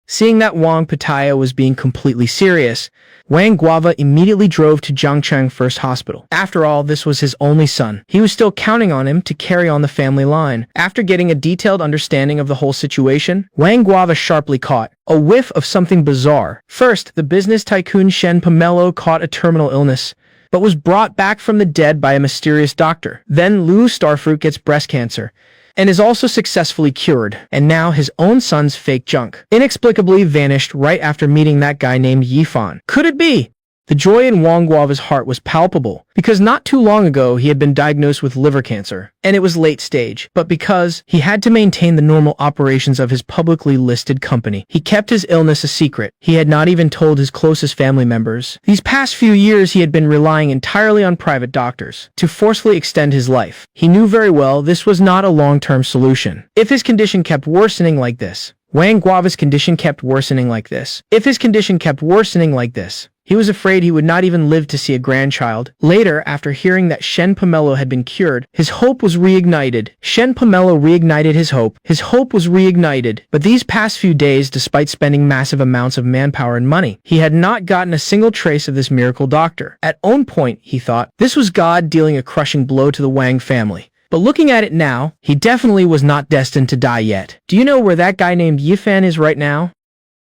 Speaker 1: Seeing that Wang Pattaya was being completely serious, Wang Guava immediately drove to Zhangcheng First Hospital. After all, this was his only son. He was still counting on him to carry on the family line. After getting a detailed understanding of the whole situation, Wang Guava sharply caught a whiff of something bizarre. First, the business tycoon Shen Pomelo caught a terminal illness, but was brought back from the dead by a mysterious doctor. Then Liu Starfruit gets breast cancer, and is also successfully cured. And now his own son's fake junk inexplicably vanished right after meeting that guy named Yifan. Could it be? The joy in Wang Guava's heart was palpable, because not too long ago he had been diagnosed with liver cancer, and it was late stage. But because he had to maintain the normal operations of his publicly listed company, he kept his illness a secret. He had not even told his closest family members. These past few years he had been relying entirely on private doctors to forcefully extend his life. He knew very well this was not a long-term solution. If his condition kept worsening like this, Wang Guava's condition kept worsening like this. He was afraid he would not even live to see a grandchild. Later, after hearing that Shen Pomelo had been cured, his hope was reignited. Shen Pomelo reignited his hope. His hope was reignited. But these past few days, despite spending massive amounts of manpower and money, he had not gotten a single trace of this miracle doctor. At one point, he thought, this was God dealing a crushing blow to the Wang family. But looking at it now, he definitely was not destined to die yet. Do you know where that guy named Yifan is right now?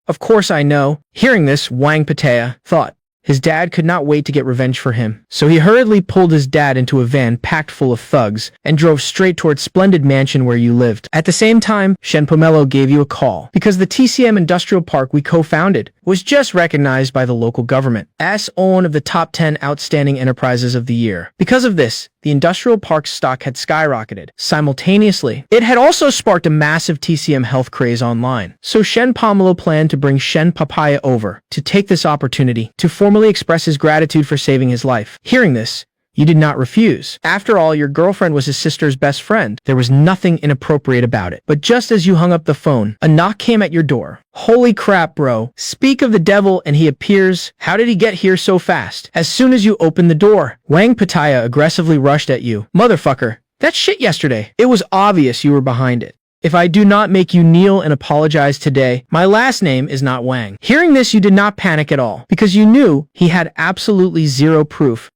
Speaker 1: Of course I know. Hearing this, Wang Pattaya thought, His dad could not wait to get revenge for him, so he hurriedly pulled his dad into a van packed full of thugs and drove straight towards splendid mansion where you lived. At the same time, Shen Pomelo gave you a call because the TCM industrial park we co-founded was just recognized by the local government as one of the top 10 outstanding enterprises of the year. Because of this, the industrial park's stock had skyrocketed. Simultaneously, it had also sparked a massive TCM health craze online. So Shen Pomelo planned to bring Shen Papaya over to take this opportunity to formally express his gratitude for saving his life. Hearing this, you did not refuse. After all, your girlfriend was his sister's best friend. There was nothing inappropriate about it. But just as you hung up the phone, a knock came at your door. Holy crap, bro. Speak of the devil and he appears. How did he get here so fast? As soon as you opened the door, Wang Pataya aggressively rushed at you. Motherfucker, that shit yesterday. It was obvious you were behind it. If I do not make you kneel and apologize today, my last name is not Wang. Hearing this, you did not panic at all because you knew he had absolutely zero proof.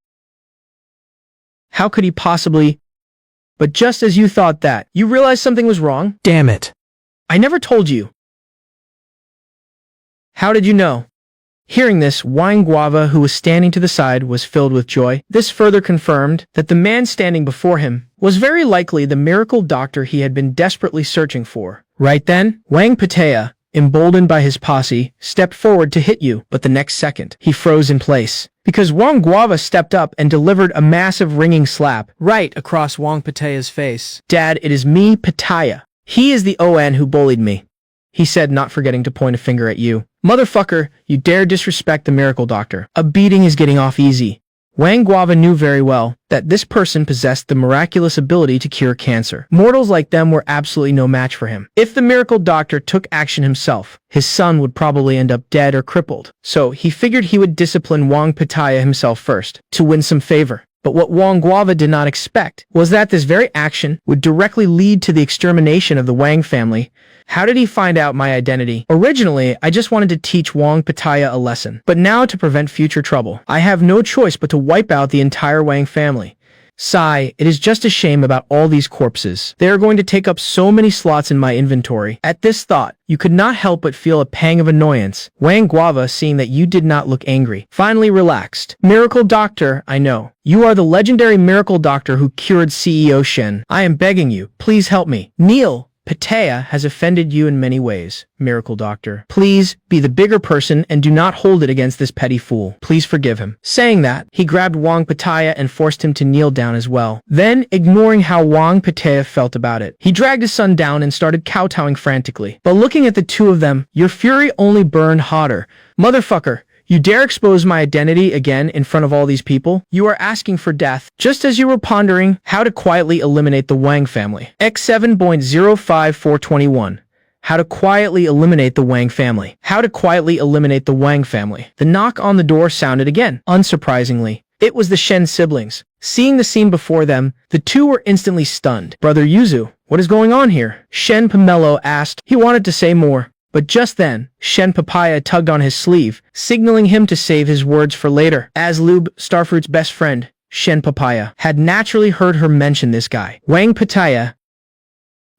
Speaker 1: How could he possibly? But just as you thought that, you realized something was wrong?
Speaker 2: Damn it.
Speaker 1: I never told you. How did you know? Hearing this, Wang Guava, who was standing to the side, was filled with joy. This further confirmed that the man standing before him was very likely the miracle doctor he had been desperately searching for. Right then, Wang Patea, emboldened by his posse, stepped forward to hit you, but the next second, he froze in place. Because Wang Guava stepped up and delivered a massive ringing slap right across Wang Patea's face. Dad, it is me, Pattaya. He is the ON who bullied me, he said, not forgetting to point a finger at you. Motherfucker, you dare disrespect the miracle doctor. A beating is getting off easy. Wang Guava knew very well that this person possessed the miraculous ability to cure cancer. Mortals like them were absolutely no match for him. If the miracle doctor took action himself, his son would probably end up dead or crippled. So he figured he would discipline Wang Pattaya himself first to win some favor. But what Wang Guava did not expect was that this very action would directly lead to the extermination of the Wang family. How did he find out my identity? Originally, I just wanted to teach Wang Pattaya a lesson. But now, to prevent future trouble, I have no choice but to wipe out the entire Wang family. Sigh, it is just a shame about all these corpses. They are going to take up so many slots in my inventory. At this thought, you could not help but feel a pang of annoyance. Wang Guava, seeing that you did not look angry, finally relaxed. Miracle Doctor, I know. You are the legendary Miracle Doctor who cured CEO Shen. I am begging you, please help me. Kneel. Patea has offended you in many ways, Miracle Doctor. Please be the bigger person and do not hold it against this petty fool. Please forgive him. Saying that, he grabbed Wang Patea and forced him to kneel down as well. Then, ignoring how Wang Patea felt about it, he dragged his son down and started kowtowing frantically. But looking at the two of them, your fury only burned hotter. Motherfucker, you dare expose my identity again in front of all these people? You are asking for death, just as you were pondering how to quietly eliminate the Wang family. X7.05421. How to quietly eliminate the Wang family. How to quietly eliminate the Wang family. The knock on the door sounded again. Unsurprisingly, it was the Shen siblings. Seeing the scene before them, the two were instantly stunned. Brother Yuzu, what is going on here? Shen Pomelo asked. He wanted to say more. But just then, Shen Papaya tugged on his sleeve, signaling him to save his words for later. As Lube, Starfruit's best friend, Shen Papaya, had naturally heard her mention this guy, Wang Pattaya.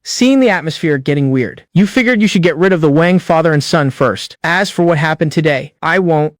Speaker 1: Seeing the atmosphere getting weird, you figured you should get rid of the Wang father and son first. As for what happened today, I won't.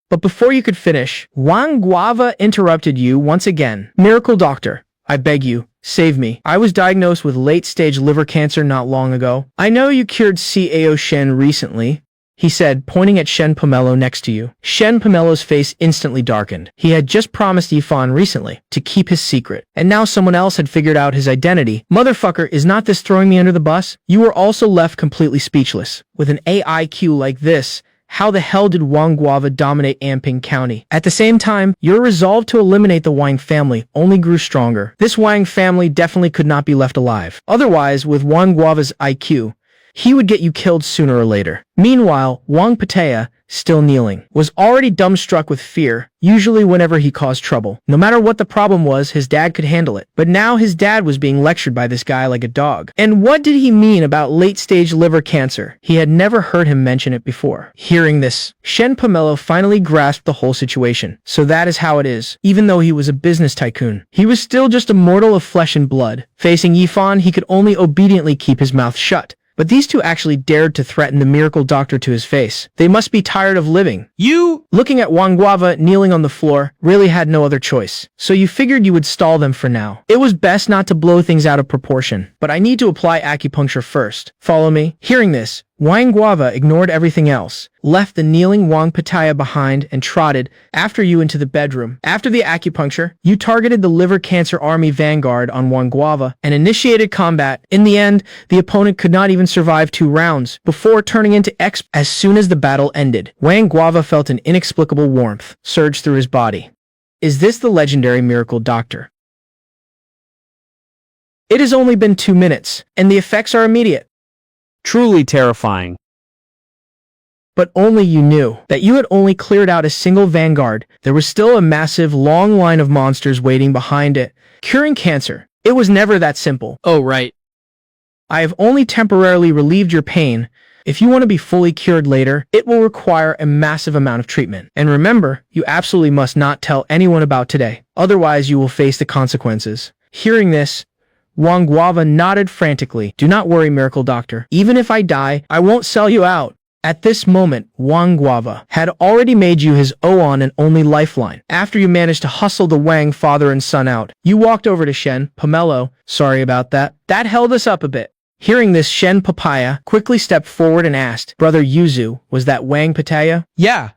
Speaker 1: But before you could finish, Wang Guava interrupted you once again. Miracle Doctor, I beg you, save me. I was diagnosed with late-stage liver cancer not long ago. I know you cured CAO Shen recently, he said, pointing at Shen Pomelo next to you. Shen Pomelo's face instantly darkened. He had just promised Yifan recently to keep his secret, and now someone else had figured out his identity. Motherfucker, is not this throwing me under the bus? You were also left completely speechless. With an AIQ like this, how the hell did Wang Guava dominate Amping County? At the same time, your resolve to eliminate the Wang family only grew stronger. This Wang family definitely could not be left alive. Otherwise, with Wang Guava's IQ, he would get you killed sooner or later. Meanwhile, Wang Patea, still kneeling, was already dumbstruck with fear. Usually whenever he caused trouble, no matter what the problem was, his dad could handle it. But now his dad was being lectured by this guy like a dog. And what did he mean about late-stage liver cancer? He had never heard him mention it before. Hearing this, Shen Pomelo finally grasped the whole situation. So that is how it is. Even though he was a business tycoon, he was still just a mortal of flesh and blood. Facing Yifan, he could only obediently keep his mouth shut. But these two actually dared to threaten the miracle doctor to his face. They must be tired of living.
Speaker 3: You...
Speaker 1: Looking at Wang Guava kneeling on the floor, really had no other choice. So you figured you would stall them for now. It was best not to blow things out of proportion. But I need to apply acupuncture first. Follow me? Hearing this, Wang Guava ignored everything else, left the kneeling Wang Pattaya behind and trotted after you into the bedroom. After the acupuncture, you targeted the liver cancer army vanguard on Wang Guava and initiated combat. In the end, the opponent could not even survive 2 rounds before turning into X. As soon as the battle ended, Wang Guava felt an inexplicable warmth surge through his body. Is this the legendary miracle doctor? It has only been 2 minutes, and the effects are immediate.
Speaker 2: Truly terrifying.
Speaker 1: But only you knew that you had only cleared out a single vanguard. There was still a massive, long line of monsters waiting behind it. Curing cancer. It was never that simple.
Speaker 2: Oh, right.
Speaker 1: I have only temporarily relieved your pain. If you want to be fully cured later, it will require a massive amount of treatment. And remember, you absolutely must not tell anyone about today. Otherwise, you will face the consequences. Hearing this, Wang Guava nodded frantically. Do not worry, miracle doctor. Even if I die, I won't sell you out. At this moment, Wang Guava had already made you his own and only lifeline. After you managed to hustle the Wang father and son out, you walked over to Shen Pomelo. Sorry about that. That held us up a bit. Hearing this, Shen Papaya quickly stepped forward and asked, Brother Yuzu, was that Wang Pattaya?
Speaker 3: Yeah.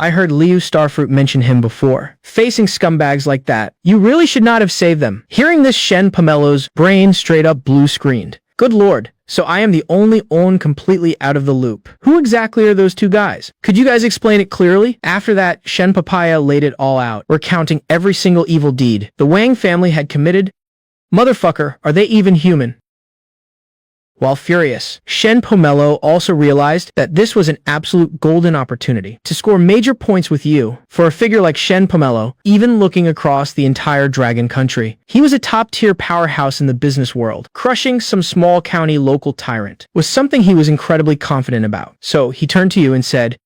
Speaker 1: I heard Liu Starfruit mention him before. Facing scumbags like that, you really should not have saved them. Hearing this, Shen Pomelo's brain straight up blue-screened. Good lord, so I am the only one completely out of the loop. Who exactly are those 2 guys? Could you guys explain it clearly? After that, Shen Papaya laid it all out, recounting every single evil deed the Wang family had committed. Motherfucker, are they even human? While furious, Shen Pomelo also realized that this was an absolute golden opportunity to score major points with you. For a figure like Shen Pomelo, even looking across the entire dragon country, he was a top-tier powerhouse in the business world. Crushing some small county local tyrant was something he was incredibly confident about. So he turned to you and said,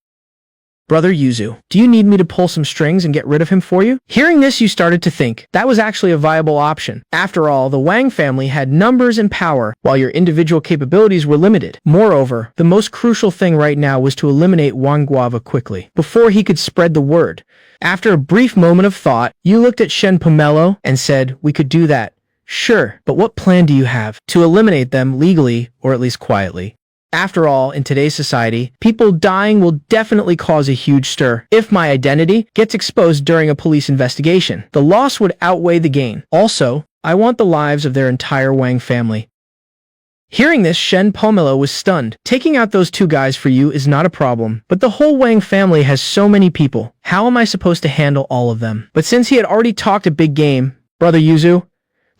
Speaker 1: Brother Yuzu, do you need me to pull some strings and get rid of him for you? Hearing this, you started to think that was actually a viable option. After all, the Wang family had numbers and power, while your individual capabilities were limited. Moreover, the most crucial thing right now was to eliminate Wang Guava quickly, before he could spread the word. After a brief moment of thought, you looked at Shen Pomelo and said, we could do that. Sure, but what plan do you have to eliminate them legally, or at least quietly? After all, in today's society, people dying will definitely cause a huge stir. If my identity gets exposed during a police investigation, the loss would outweigh the gain. Also, I want the lives of their entire Wang family. Hearing this, Shen Pomelo was stunned. Taking out those 2 guys for you is not a problem, but the whole Wang family has so many people. How am I supposed to handle all of them? But since he had already talked a big game, Brother Yuzu,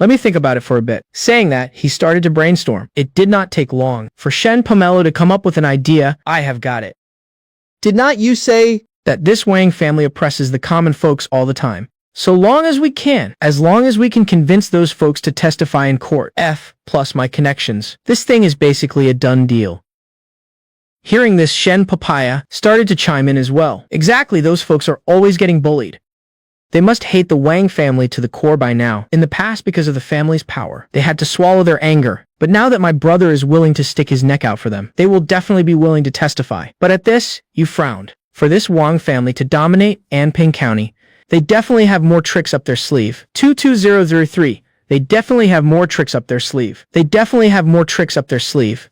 Speaker 1: let me think about it for a bit. Saying that, he started to brainstorm. It did not take long for Shen Pomelo to come up with an idea. I have got it.
Speaker 3: Did not you say
Speaker 1: That this Wang family oppresses the common folks all the time. So long as we can. As long as we can convince those folks to testify in court. Plus my connections. This thing is basically a done deal. Hearing this, Shen Papaya started to chime in as well. Exactly, those folks are always getting bullied. They must hate the Wang family to the core by now. In the past, because of the family's power, they had to swallow their anger. But now that my brother is willing to stick his neck out for them, they will definitely be willing to testify. But at this, you frowned. For this Wang family to dominate Anping County, they definitely have more tricks up their sleeve. 22003. They definitely have more tricks up their sleeve. They definitely have more tricks up their sleeve.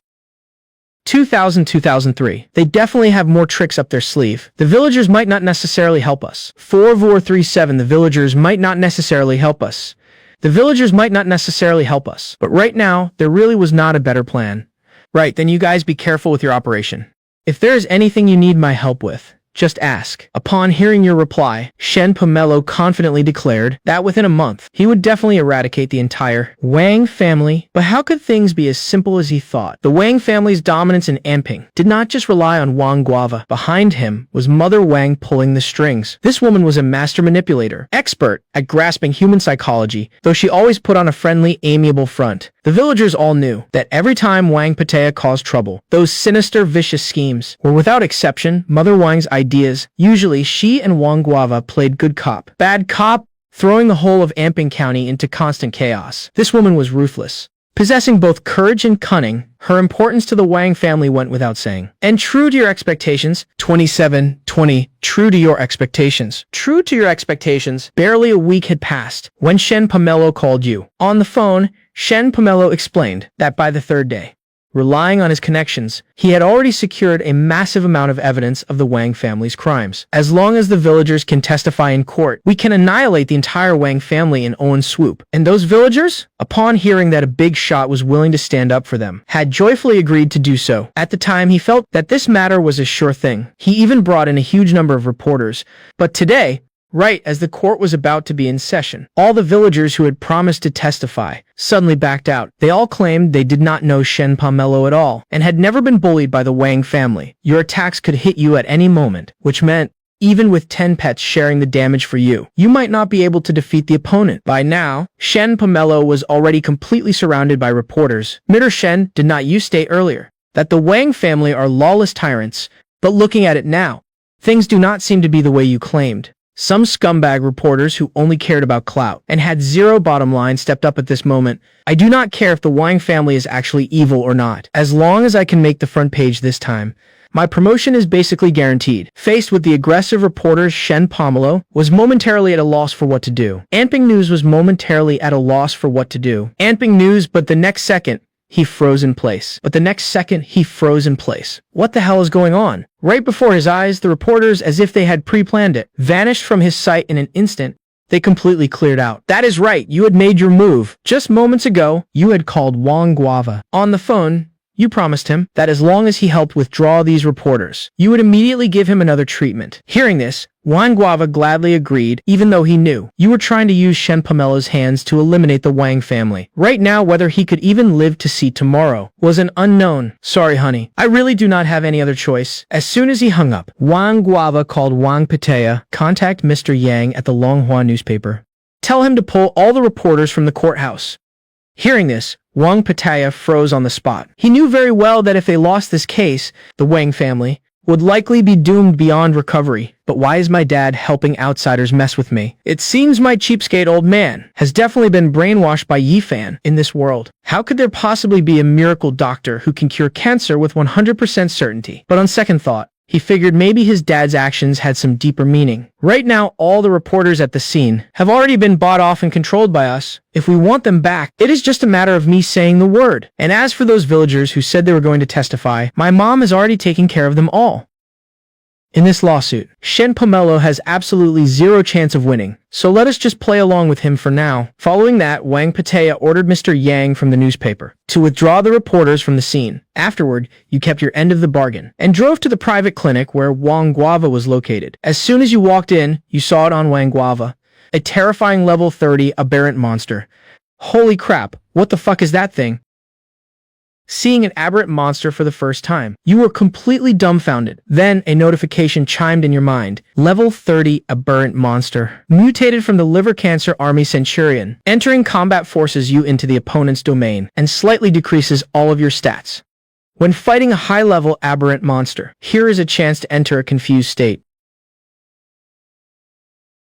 Speaker 1: 2003. They definitely have more tricks up their sleeve. The villagers might not necessarily help us. 4437. The villagers might not necessarily help us. The villagers might not necessarily help us. But right now, there really was not a better plan. Right, then you guys be careful with your operation. If there is anything you need my help with, just ask. Upon hearing your reply, Shen Pomelo confidently declared that within a month, he would definitely eradicate the entire Wang family. But how could things be as simple as he thought? The Wang family's dominance in Anping did not just rely on Wang Guava. Behind him was Mother Wang pulling the strings. This woman was a master manipulator, expert at grasping human psychology, though she always put on a friendly, amiable front. The villagers all knew that every time Wang Pattaya caused trouble, those sinister, vicious schemes were without exception Mother Wang's ideas. Usually, she and Wang Guava played good cop, bad cop, throwing the whole of Anping County into constant chaos. This woman was ruthless. Possessing both courage and cunning, her importance to the Wang family went without saying. And true to your expectations, 27:20, true to your expectations. True to your expectations, barely a week had passed when Shen Pomelo called you. On the phone, Shen Pomelo explained that by the third day, relying on his connections, he had already secured a massive amount of evidence of the Wang family's crimes. As long as the villagers can testify in court, we can annihilate the entire Wang family in one swoop. And those villagers, upon hearing that a big shot was willing to stand up for them, had joyfully agreed to do so. At the time, he felt that this matter was a sure thing. He even brought in a huge number of reporters. But today, right as the court was about to be in session, all the villagers who had promised to testify suddenly backed out. They all claimed they did not know Shen Pomelo at all and had never been bullied by the Wang family. Your attacks could hit you at any moment, which meant even with 10 pets sharing the damage for you, you might not be able to defeat the opponent. By now, Shen Pomelo was already completely surrounded by reporters. Mr. Shen, did not you state earlier that the Wang family are lawless tyrants? But looking at it now, things do not seem to be the way you claimed. Some scumbag reporters who only cared about clout and had zero bottom line stepped up at this moment. I do not care if the Wang family is actually evil or not. As long as I can make the front page this time, my promotion is basically guaranteed. Faced with the aggressive reporters, Shen Pomelo was momentarily at a loss for what to do. Anping News was momentarily at a loss for what to do. Anping News, but the next second, he froze in place. What the hell is going on? Right before his eyes, the reporters, as if they had pre-planned it, vanished from his sight in an instant. They completely cleared out. That is right, you had made your move. Just moments ago, you had called Wang Guava. On the phone, you promised him that as long as he helped withdraw these reporters, you would immediately give him another treatment. Hearing this, Wang Guava gladly agreed, even though he knew you were trying to use Shen Pomelo's hands to eliminate the Wang family. Right now, whether he could even live to see tomorrow was an unknown. Sorry, honey. I really do not have any other choice. As soon as he hung up, Wang Guava called Wang Pattaya. Contact Mr. Yang at the Longhua newspaper. Tell him to pull all the reporters from the courthouse. Hearing this, Wang Pattaya froze on the spot. He knew very well that if they lost this case, the Wang family would likely be doomed beyond recovery. But why is my dad helping outsiders mess with me? It seems my cheapskate old man has definitely been brainwashed by Yifan in this world. How could there possibly be a miracle doctor who can cure cancer with 100% certainty? But on second thought, he figured maybe his dad's actions had some deeper meaning. Right now, all the reporters at the scene have already been bought off and controlled by us. If we want them back, it is just a matter of me saying the word. And as for those villagers who said they were going to testify, my mom has already taken care of them all. In this lawsuit, Shen Pomelo has absolutely zero chance of winning, so let us just play along with him for now. Following that, Wang Pattaya ordered Mr. Yang from the newspaper to withdraw the reporters from the scene. Afterward, you kept your end of the bargain and drove to the private clinic where Wang Guava was located. As soon as you walked in, you saw it on Wang Guava, a terrifying level 30 aberrant monster. Holy crap, what the fuck is that thing? Seeing an aberrant monster for the first time, you were completely dumbfounded. Then a notification chimed in your mind. Level 30 aberrant monster. Mutated from the liver cancer army centurion. Entering combat forces you into the opponent's domain and slightly decreases all of your stats. When fighting a high-level aberrant monster, here is a chance to enter a confused state.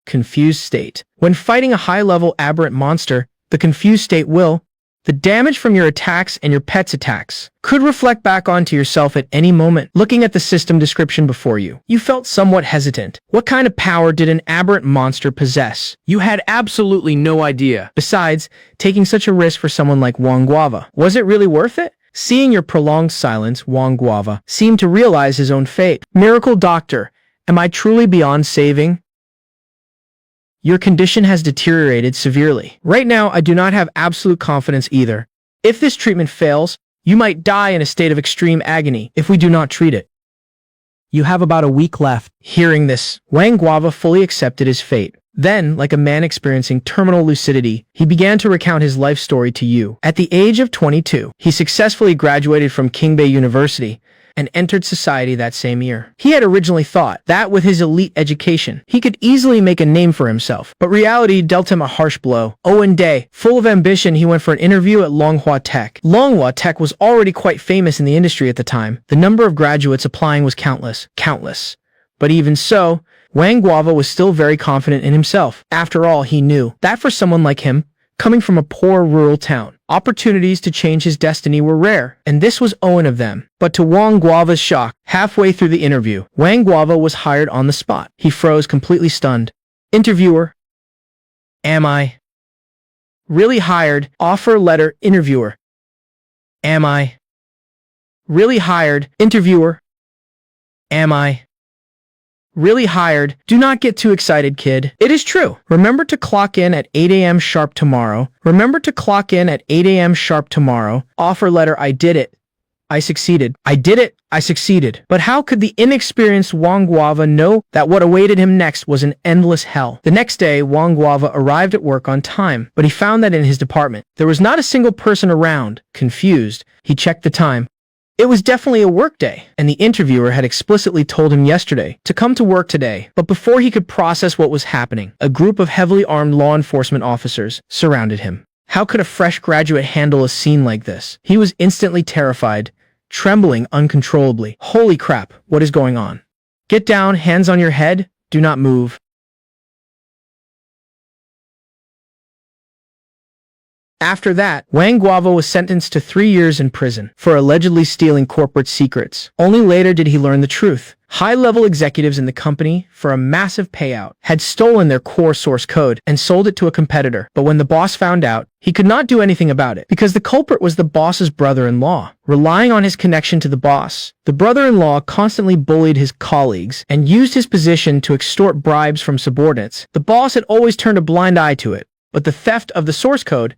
Speaker 1: Confused state. When fighting a high-level aberrant monster, the confused state will the damage from your attacks and your pet's attacks could reflect back onto yourself at any moment. Looking at the system description before you, you felt somewhat hesitant. What kind of power did an aberrant monster possess? You had absolutely no idea. Besides, taking such a risk for someone like Wang Guava, was it really worth it? Seeing your prolonged silence, Wang Guava seemed to realize his own fate. Miracle Doctor, am I truly beyond saving? Your condition has deteriorated severely. Right now, I do not have absolute confidence either. If this treatment fails, you might die in a state of extreme agony if we do not treat it.
Speaker 4: You have about a week left.
Speaker 1: Hearing this, Wang Guava fully accepted his fate. Then, like a man experiencing terminal lucidity, he began to recount his life story to you. At the age of 22, he successfully graduated from Kingbei University and entered society that same year. He had originally thought that with his elite education, he could easily make a name for himself, but reality dealt him a harsh blow. One day, full of ambition, he went for an interview at Longhua Tech. Longhua Tech was already quite famous in the industry at the time. The number of graduates applying was countless. But even so, Wang Guava was still very confident in himself. After all, he knew that for someone like him, Coming from a poor rural town, opportunities to change his destiny were rare, and this was one of them. But to Wang Guava's shock, halfway through the interview, Wang Guava was hired on the spot. He froze, completely stunned. Interviewer. Am I really hired? Offer letter. Interviewer. Am I really hired? Interviewer. Am I really hired? Do not get too excited, kid. It is true. Remember to clock in at 8 a.m. sharp tomorrow. Remember to clock in at 8 a.m. sharp tomorrow. Offer letter. I did it. I succeeded. I did it. I succeeded. But how could the inexperienced Wang Guava know that what awaited him next was an endless hell? The next day, Wang Guava arrived at work on time, but he found that in his department, there was not a single person around. Confused, he checked the time. It was definitely a work day, and the interviewer had explicitly told him yesterday to come to work today. But before he could process what was happening, a group of heavily armed law enforcement officers surrounded him. How could a fresh graduate handle a scene like this? He was instantly terrified, trembling uncontrollably. Holy crap, what is going on? Get down, hands on your head, do not move. After that, Wang Guava was sentenced to 3 years in prison for allegedly stealing corporate secrets. Only later did he learn the truth. High-level executives in the company, for a massive payout, had stolen their core source code and sold it to a competitor. But when the boss found out, he could not do anything about it because the culprit was the boss's brother-in-law. Relying on his connection to the boss, the brother-in-law constantly bullied his colleagues and used his position to extort bribes from subordinates. The boss had always turned a blind eye to it, but the theft of the source code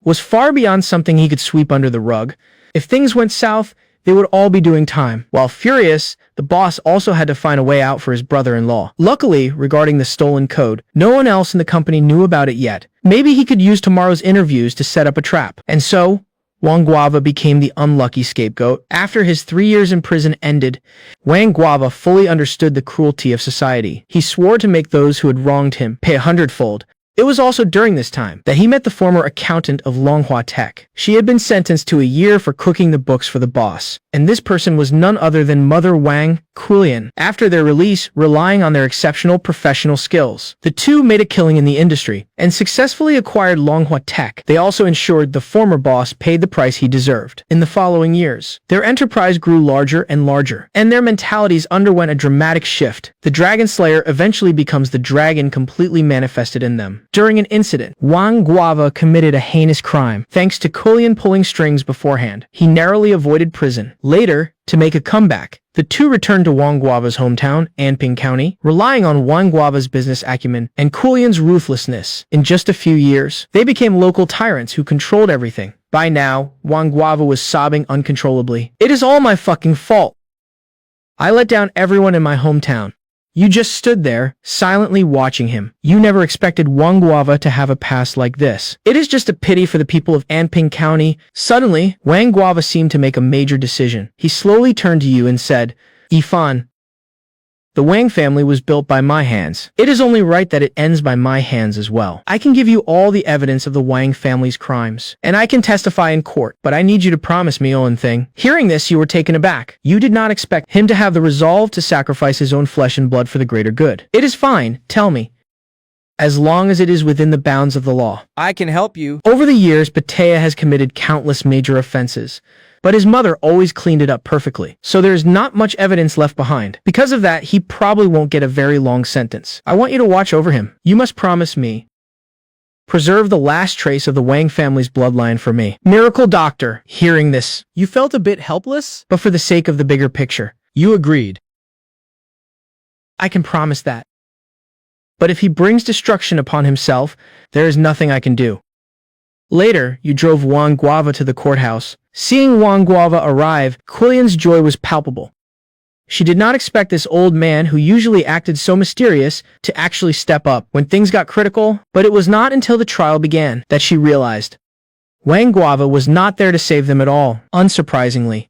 Speaker 1: was far beyond something he could sweep under the rug. If things went south, they would all be doing time. While furious, the boss also had to find a way out for his brother-in-law. Luckily, regarding the stolen code, no one else in the company knew about it yet. Maybe he could use tomorrow's interviews to set up a trap. And so, Wang Guava became the unlucky scapegoat. After his 3 years in prison ended, Wang Guava fully understood the cruelty of society. He swore to make those who had wronged him pay 100-fold. It was also during this time that he met the former accountant of Longhua Tech. She had been sentenced to a year for cooking the books for the boss, and this person was none other than Mother Wang Kulian. After their release, relying on their exceptional professional skills, the two made a killing in the industry and successfully acquired Longhua Tech. They also ensured the former boss paid the price he deserved. In the following years, their enterprise grew larger and larger, and their mentalities underwent a dramatic shift. The Dragon Slayer eventually becomes the dragon completely manifested in them. During an incident, Wang Guava committed a heinous crime. Thanks to Kulian pulling strings beforehand, he narrowly avoided prison. Later, to make a comeback, the two returned to Wang Guava's hometown, Anping County, relying on Wang Guava's business acumen and Kulian's ruthlessness. In just a few years, they became local tyrants who controlled everything. By now, Wang Guava was sobbing uncontrollably. It is all my fucking fault. I let down everyone in my hometown. You just stood there, silently watching him. You never expected Wang Guava to have a past like this. It is just a pity for the people of Anping County. Suddenly, Wang Guava seemed to make a major decision. He slowly turned to you and said, Ifan, the Wang family was built by my hands. It is only right that it ends by my hands as well. I can give you all the evidence of the Wang family's crimes, and I can testify in court, but I need you to promise me one thing. Hearing this, you were taken aback. You did not expect him to have the resolve to sacrifice his own flesh and blood for the greater good. It is fine, tell me. As long as it is within the bounds of the law.
Speaker 3: I can help you.
Speaker 1: Over the years, Batea has committed countless major offenses, but his mother always cleaned it up perfectly, so there is not much evidence left behind. Because of that, he probably won't get a very long sentence. I want you to watch over him. You must promise me. Preserve the last trace of the Wang family's bloodline for me. Miracle Doctor, hearing this,
Speaker 3: You felt a bit helpless?
Speaker 1: but for the sake of the bigger picture,
Speaker 3: You agreed.
Speaker 1: I can promise that. But if he brings destruction upon himself, there is nothing I can do. Later, you drove Wang Guava to the courthouse. Seeing Wang Guava arrive, Kulian's joy was palpable. She did not expect this old man who usually acted so mysterious to actually step up when things got critical, but it was not until the trial began that she realized Wang Guava was not there to save them at all, unsurprisingly.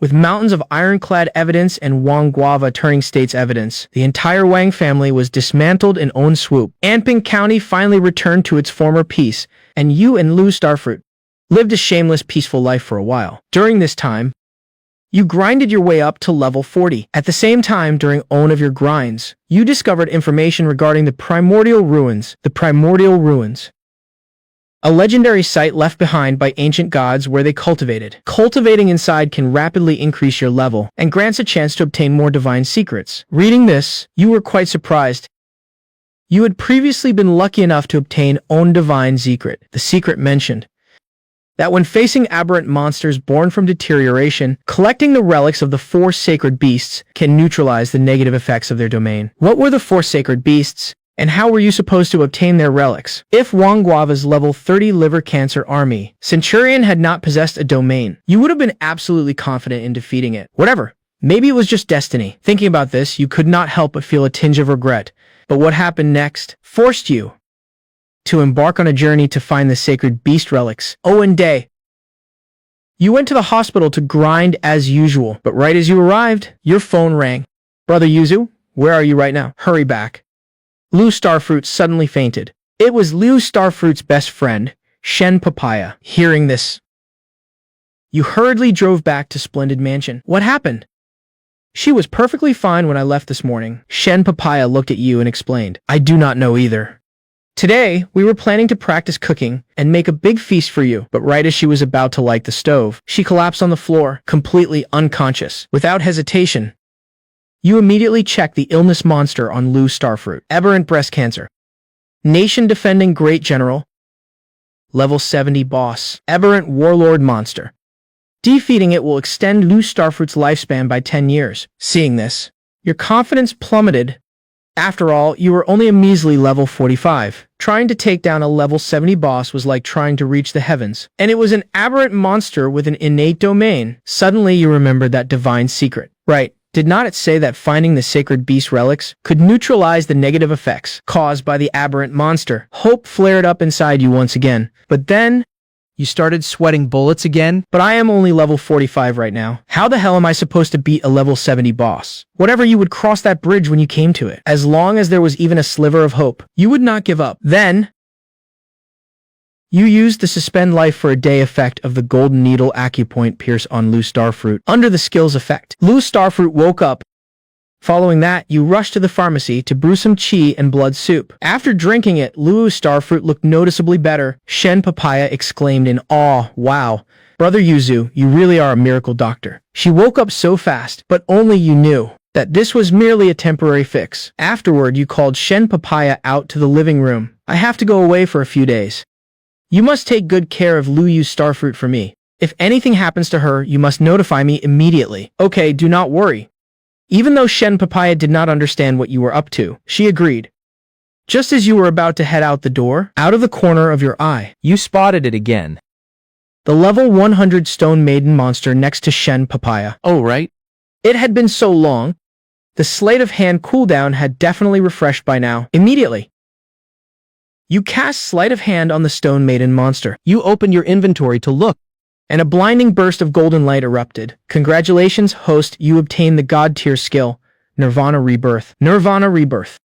Speaker 1: With mountains of ironclad evidence and Wang Guava turning state's evidence, the entire Wang family was dismantled in one swoop. Anping County finally returned to its former peace, and you and Lu Starfruit lived a shameless, peaceful life for a while. During this time, you grinded your way up to level 40. At the same time, during one of your grinds, you discovered information regarding the primordial ruins. a legendary site left behind by ancient gods where they cultivated. Cultivating inside can rapidly increase your level and grants a chance to obtain more divine secrets. Reading this, you were quite surprised. You had previously been lucky enough to obtain own divine secret. The secret mentioned that when facing aberrant monsters born from deterioration, collecting the relics of the 4 sacred beasts can neutralize the negative effects of their domain. What were the 4 sacred beasts, and how were you supposed to obtain their relics? If Wang Guava's level 30 liver cancer army Centurion had not possessed a domain, you would have been absolutely confident in defeating it. Whatever. Maybe it was just destiny. Thinking about this, you could not help but feel a tinge of regret. But what happened next forced you to embark on a journey to find the sacred beast relics. Owen Day. You went to the hospital to grind as usual, but right as you arrived, your phone rang. Brother Yuzu, where are you right now? Hurry back. Liu Starfruit suddenly fainted. It was Liu Starfruit's best friend, Shen Papaya. Hearing this, you hurriedly drove back to Splendid Mansion. What happened? She was perfectly fine when I left this morning. Shen Papaya looked at you and explained. I do not know either. Today, we were planning to practice cooking and make a big feast for you, but right as she was about to light the stove, she collapsed on the floor, completely unconscious. Without hesitation, you immediately checked the illness monster on Liu Starfruit. Aberrant breast cancer. Nation defending great general. Level 70 boss. Aberrant warlord monster. Defeating it will extend Liu Starfruit's lifespan by 10 years. Seeing this, your confidence plummeted. After all, you were only a measly level 45. Trying to take down a level 70 boss was like trying to reach the heavens. And it was an aberrant monster with an innate domain. Suddenly you remembered that divine secret. Right. Did not it say that finding the sacred beast relics could neutralize the negative effects caused by the aberrant monster? Hope flared up inside you once again. But then,
Speaker 3: You started sweating bullets again?
Speaker 1: but I am only level 45 right now. How the hell am I supposed to beat a level 70 boss? Whatever, you would cross that bridge when you came to it. As long as there was even a sliver of hope, you would not give up. Then, you used the suspend life for a day effect of the golden needle acupoint pierce on Liu Starfruit. Under the skills effect, Liu Starfruit woke up. Following that, you rushed to the pharmacy to brew some chi and blood soup. After drinking it, Liu Starfruit looked noticeably better. Shen Papaya exclaimed in awe, "Wow, Brother Yuzu, you really are a miracle doctor." She woke up so fast, but only you knew that this was merely a temporary fix. Afterward, you called Shen Papaya out to the living room. I have to go away for a few days. You must take good care of Liu Starfruit for me. If anything happens to her, you must notify me immediately. Okay, do not worry. Even though Shen Papaya did not understand what you were up to, she agreed. Just as you were about to head out the door, out of the corner of your eye,
Speaker 3: You spotted it again.
Speaker 1: the level 100 stone maiden monster next to Shen Papaya.
Speaker 6: Oh, right.
Speaker 1: It had been so long. The sleight of hand cooldown had definitely refreshed by now. Immediately, you cast sleight of hand on the stone maiden monster,
Speaker 3: You opened your inventory to look.
Speaker 1: and a blinding burst of golden light erupted. Congratulations, host, you obtained the god tier skill, Nirvana Rebirth. Nirvana Rebirth.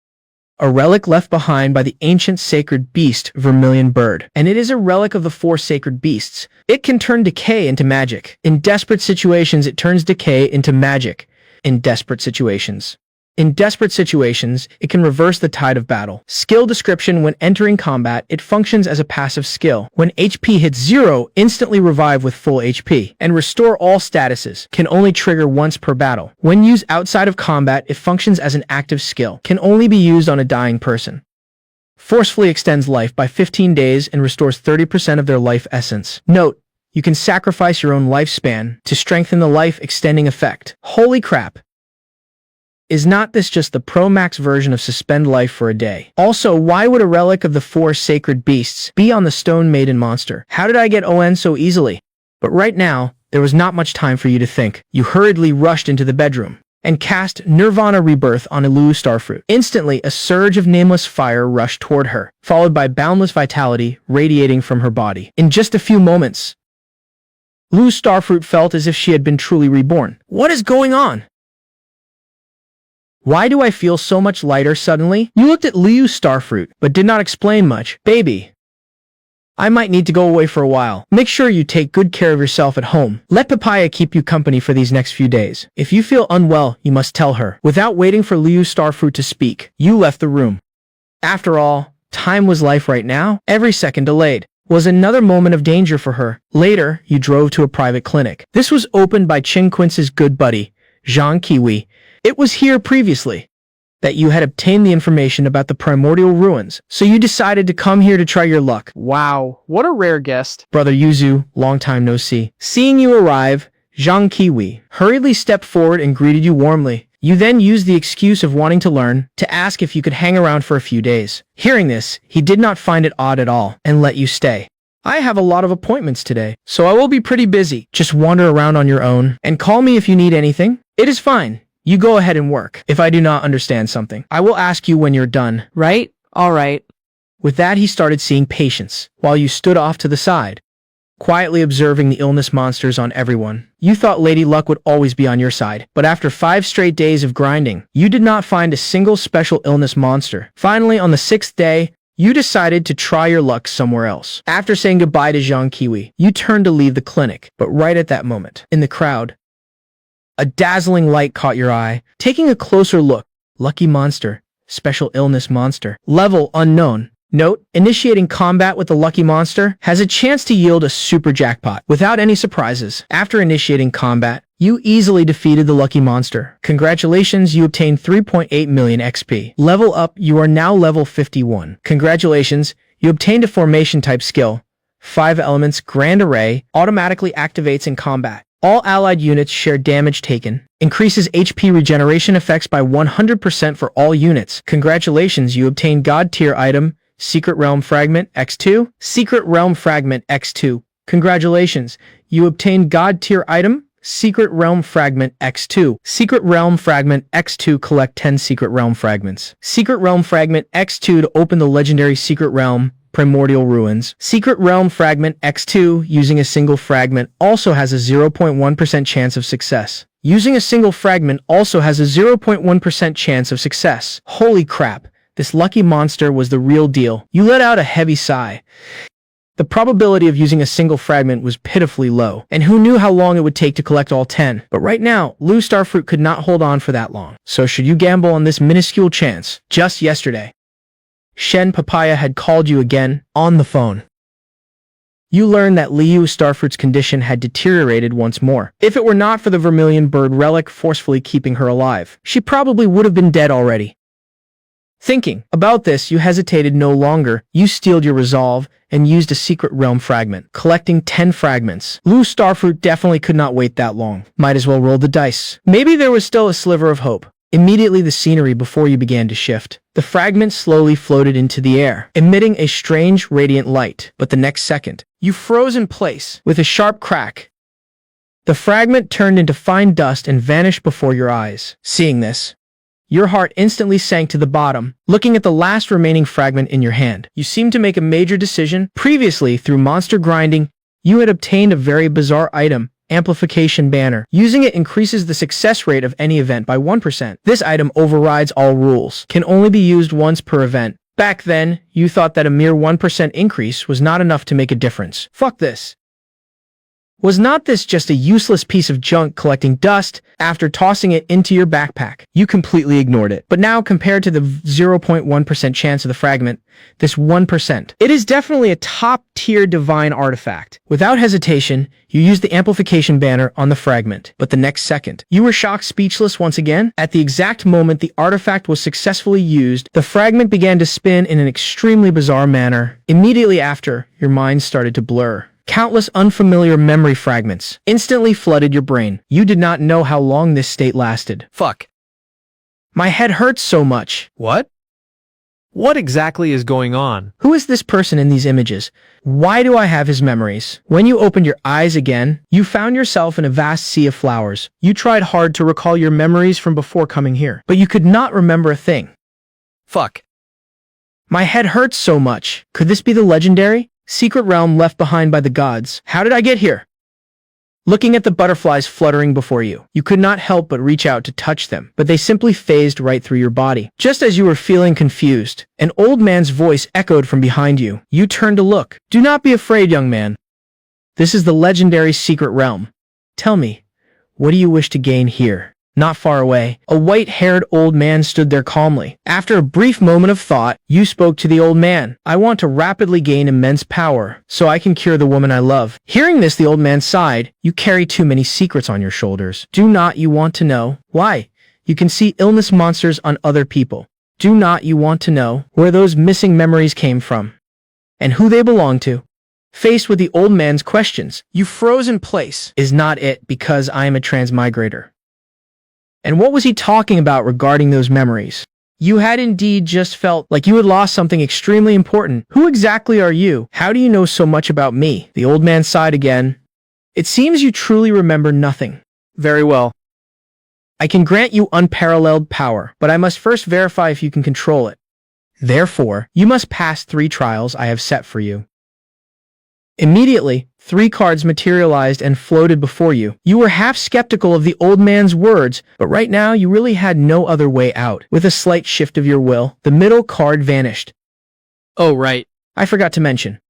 Speaker 1: A relic left behind by the ancient sacred beast Vermilion Bird. And it is a relic of the 4 sacred beasts. It can turn decay into magic. In desperate situations, it turns decay into magic. In desperate situations, it can reverse the tide of battle. Skill description: when entering combat, it functions as a passive skill. When HP hits 0, instantly revive with full HP, and restore all statuses. Can only trigger once per battle. When used outside of combat, it functions as an active skill. Can only be used on a dying person. Forcefully extends life by 15 days and restores 30% of their life essence. Note: you can sacrifice your own lifespan to strengthen the life-extending effect. Holy crap! Is not this just the Pro Max version of Suspend Life for a day? Also, why would a relic of the 4 sacred beasts be on the Stone Maiden monster? How did I get ON so easily? But right now, there was not much time for you to think. You hurriedly rushed into the bedroom and cast Nirvana Rebirth on Liu Starfruit. Instantly, a surge of nameless fire rushed toward her, followed by boundless vitality radiating from her body. In just a few moments, Liu Starfruit felt as if she had been truly reborn. What is going on? Why do I feel so much lighter suddenly? You looked at Liu Starfruit, but did not explain much. Baby, I might need to go away for a while. Make sure you take good care of yourself at home. Let Papaya keep you company for these next few days. If you feel unwell, you must tell her. Without waiting for Liu Starfruit to speak, you left the room. After all, time was life right now. Every second delayed was another moment of danger for her. Later, you drove to a private clinic. This was opened by Ching Quince's good buddy, Zhang Kiwi. It was here previously that you had obtained the information about the primordial ruins, so you decided to come here to try your luck.
Speaker 2: Wow, what a rare guest.
Speaker 1: Brother Yuzu, long time no see. Seeing you arrive, Zhang Kiwi hurriedly stepped forward and greeted you warmly. You then used the excuse of wanting to learn to ask if you could hang around for a few days. Hearing this, he did not find it odd at all and let you stay. I have a lot of appointments today, so I will be pretty busy. Just wander around on your own and call me if you need anything. It is fine. You go ahead and work. If I do not understand something, I will ask you when you're done.
Speaker 2: Right? All right.
Speaker 1: With that, he started seeing patients while you stood off to the side, quietly observing the illness monsters on everyone. You thought Lady Luck would always be on your side, but after 5 straight days of grinding, you did not find a single special illness monster. Finally, on the 6th day, you decided to try your luck somewhere else. After saying goodbye to Zhang Kiwi, you turned to leave the clinic, but right at that moment, in the crowd, a dazzling light caught your eye. Taking a closer look, lucky monster, special illness monster, level unknown. Note, initiating combat with the lucky monster has a chance to yield a super jackpot without any surprises. After initiating combat, you easily defeated the lucky monster. Congratulations, you obtained 3.8 million XP. Level up, you are now level 51. Congratulations, you obtained a formation type skill. 5 elements Grand Array automatically activates in combat. All allied units share damage taken. Increases HP regeneration effects by 100% for all units. Congratulations, you obtained God tier item. Secret Realm Fragment X2. Secret Realm Fragment X2. Congratulations, you obtained God tier item. Secret Realm Fragment X2. Secret Realm Fragment X2. Collect 10 Secret Realm Fragments. Secret Realm Fragment X2 to open the legendary Secret Realm Primordial Ruins. Secret Realm Fragment X2 using a single fragment also has a 0.1% chance of success. Using a single fragment also has a 0.1% chance of success. Holy crap. This lucky monster was the real deal. You let out a heavy sigh. The probability of using a single fragment was pitifully low, and who knew how long it would take to collect all 10? But right now, Lu Starfruit could not hold on for that long. So should you gamble on this minuscule chance? Just yesterday, Shen Papaya had called you again, on the phone. You learned that Liu Starfruit's condition had deteriorated once more. If it were not for the vermilion bird relic forcefully keeping her alive, she probably would have been dead already. Thinking about this, you hesitated no longer. You steeled your resolve and used a secret realm fragment, collecting 10 fragments. Lu Starfruit definitely could not wait that long. Might as well roll the dice. Maybe there was still a sliver of hope. Immediately the scenery before you began to shift. The fragment slowly floated into the air, emitting a strange radiant light. But the next second, you froze in place with a sharp crack. The fragment turned into fine dust and vanished before your eyes. Seeing this, your heart instantly sank to the bottom. Looking at the last remaining fragment in your hand, you seemed to make a major decision. Previously, through monster grinding, you had obtained a very bizarre item, Amplification Banner. Using it increases the success rate of any event by 1%. This item overrides all rules, can only be used once per event. Back then, you thought that a mere 1% increase was not enough to make a difference. Fuck this. Was not this just a useless piece of junk collecting dust after tossing it into your backpack? You completely ignored it. But now, compared to the 0.1% chance of the fragment, this 1%, it is definitely a top-tier divine artifact. Without hesitation, you used the amplification banner on the fragment. But the next second, you were shocked speechless once again. At the exact moment the artifact was successfully used, the fragment began to spin in an extremely bizarre manner. Immediately after, your mind started to blur. Countless unfamiliar memory fragments instantly flooded your brain. You did not know how long this state lasted.
Speaker 3: Fuck.
Speaker 1: My head hurts so much.
Speaker 3: What? What exactly is going on?
Speaker 1: Who is this person in these images? Why do I have his memories? When you opened your eyes again, you found yourself in a vast sea of flowers. You tried hard to recall your memories from before coming here, but you could not remember a thing.
Speaker 3: Fuck.
Speaker 1: My head hurts so much. Could this be the legendary secret realm left behind by the gods? How did I get here? Looking at the butterflies fluttering before you, you could not help but reach out to touch them, but they simply phased right through your body. Just as you were feeling confused, an old man's voice echoed from behind you. You turned to look. Do not be afraid, young man. This is the legendary secret realm. Tell me, what do you wish to gain here? Not far away, a white-haired old man stood there calmly. After a brief moment of thought, you spoke to the old man. I want to rapidly gain immense power, so I can cure the woman I love. Hearing this, the old man sighed. You carry too many secrets on your shoulders. Do not you want to know why? You can see illness monsters on other people. Do not you want to know where those missing memories came from? And who they belong to? Faced with the old man's questions, you froze in place. Is not it because I am a transmigrator? And what was he talking about regarding those memories? You had indeed just felt like you had lost something extremely important. Who exactly are you? How do you know so much about me? The old man sighed again. It seems you truly remember nothing. Very well. I can grant you unparalleled power, but I must first verify if you can control it. Therefore, you must pass 3 trials I have set for you. Immediately, 3 cards materialized and floated before you. You were half skeptical of the old man's words, but right now you really had no other way out. With a slight shift of your will, the middle card vanished.
Speaker 2: Oh, right.
Speaker 1: I forgot to mention.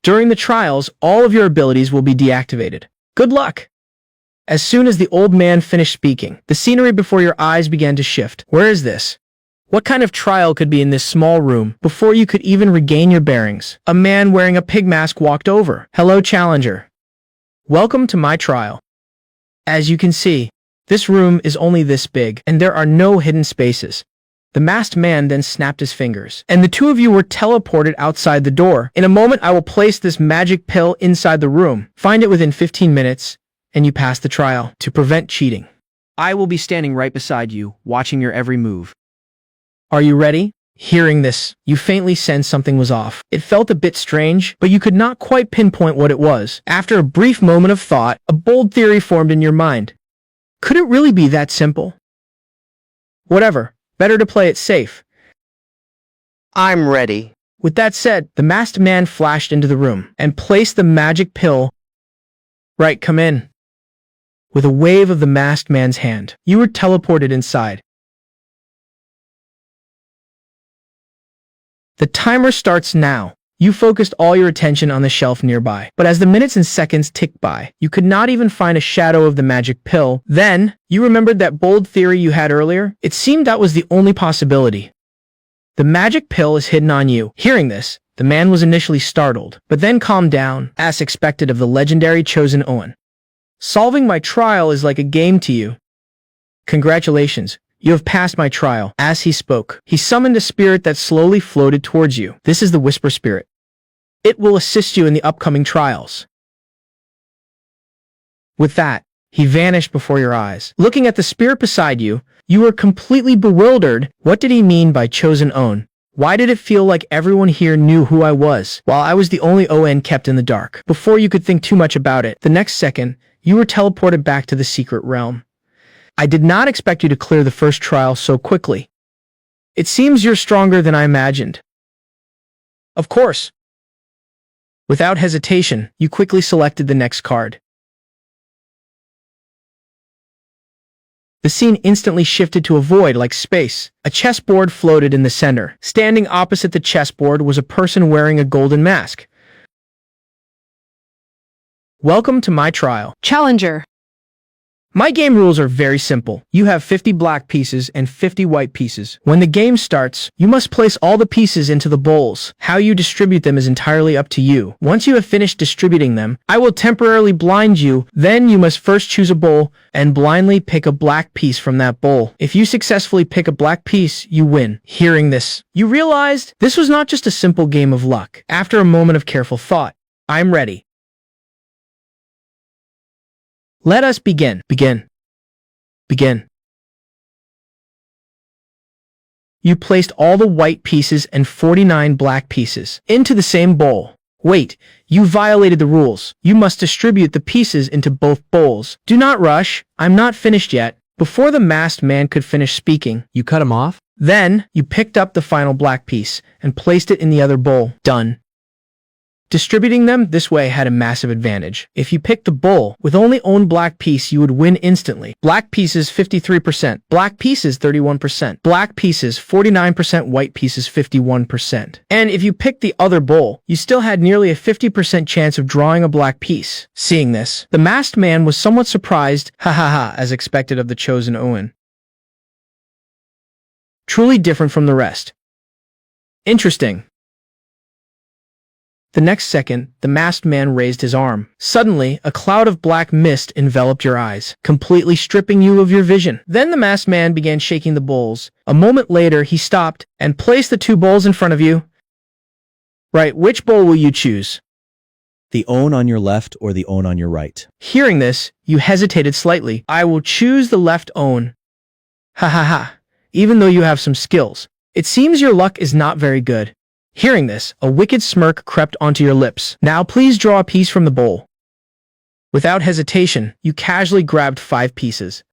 Speaker 1: During the trials, all of your abilities will be deactivated. Good luck! As soon as the old man finished speaking, the scenery before your eyes began to shift. Where is this? What kind of trial could be in this small room? Before you could even regain your bearings, a man wearing a pig mask walked over. Hello, challenger. Welcome to my trial. As you can see, this room is only this big, and there are no hidden spaces. The masked man then snapped his fingers, and the 2 of you were teleported outside the door. In a moment, I will place this magic pill inside the room. Find it within 15 minutes, and you pass the trial. To prevent cheating, I will be standing right beside you, watching your every move. Are you ready? Hearing this, you faintly sensed something was off. It felt a bit strange, but you could not quite pinpoint what it was. After a brief moment of thought, a bold theory formed in your mind. Could it really be that simple? Whatever, better to play it safe.
Speaker 7: I'm ready.
Speaker 1: With that said, the masked man flashed into the room and placed the magic pill. Right, come in. With a wave of the masked man's hand, you were teleported inside. The timer starts now. You focused all your attention on the shelf nearby, but as the minutes and seconds ticked by, you could not even find a shadow of the magic pill. Then, you remembered that bold theory you had earlier? It seemed that was the only possibility. The magic pill is hidden on you. Hearing this, the man was initially startled, but then calmed down, as expected of the legendary chosen Owen. Solving my trial is like a game to you. Congratulations. You have passed my trial. As he spoke, he summoned a spirit that slowly floated towards you. This is the Whisper Spirit. It will assist you in the upcoming trials. With that, he vanished before your eyes. Looking at the spirit beside you, you were completely bewildered. What did he mean by chosen own? Why did it feel like everyone here knew who I was, while I was the only ON kept in the dark? Before you could think too much about it, the next second, you were teleported back to the secret realm. I did not expect you to clear the first trial so quickly. It seems you're stronger than I imagined. Of course. Without hesitation, you quickly selected the next card. The scene instantly shifted to a void like space. A chessboard floated in the center. Standing opposite the chessboard was a person wearing a golden mask. Welcome to my trial.
Speaker 5: Challenger.
Speaker 1: My game rules are very simple. You have 50 black pieces and 50 white pieces. When the game starts, you must place all the pieces into the bowls. How you distribute them is entirely up to you. Once you have finished distributing them, I will temporarily blind you. Then you must first choose a bowl and blindly pick a black piece from that bowl. If you successfully pick a black piece, you win. Hearing this, you realized this was not just a simple game of luck. After a moment of careful thought, I'm ready. Let us begin. Begin. You placed all the white pieces and 49 black pieces into the same bowl. Wait, you violated the rules. You must distribute the pieces into both bowls. Do not rush. I'm not finished yet. Before the masked man could finish speaking,
Speaker 3: You cut him off?
Speaker 1: then you picked up the final black piece and placed it in the other bowl. Done. Distributing them this way had a massive advantage. If you picked the bull with only one black piece, you would win instantly. Black pieces 53%, black pieces 31%, black pieces 49%, white pieces 51%. And if you picked the other bull, you still had nearly a 50% chance of drawing a black piece. Seeing this, the masked man was somewhat surprised, as expected of the chosen Owen. Truly different from the rest. Interesting. The next second, the masked man raised his arm. Suddenly, a cloud of black mist enveloped your eyes, completely stripping you of your vision. Then the masked man began shaking the bowls. A moment later, he stopped and placed the two bowls in front of you. Right, which bowl will you choose?
Speaker 8: The own on your left or the own on your right?
Speaker 1: Hearing this, you hesitated slightly. I will choose the left own. Even though you have some skills. It seems your luck is not very good. Hearing this, a wicked smirk crept onto your lips. Now please draw a piece from the bowl. Without hesitation, you casually grabbed 5 pieces.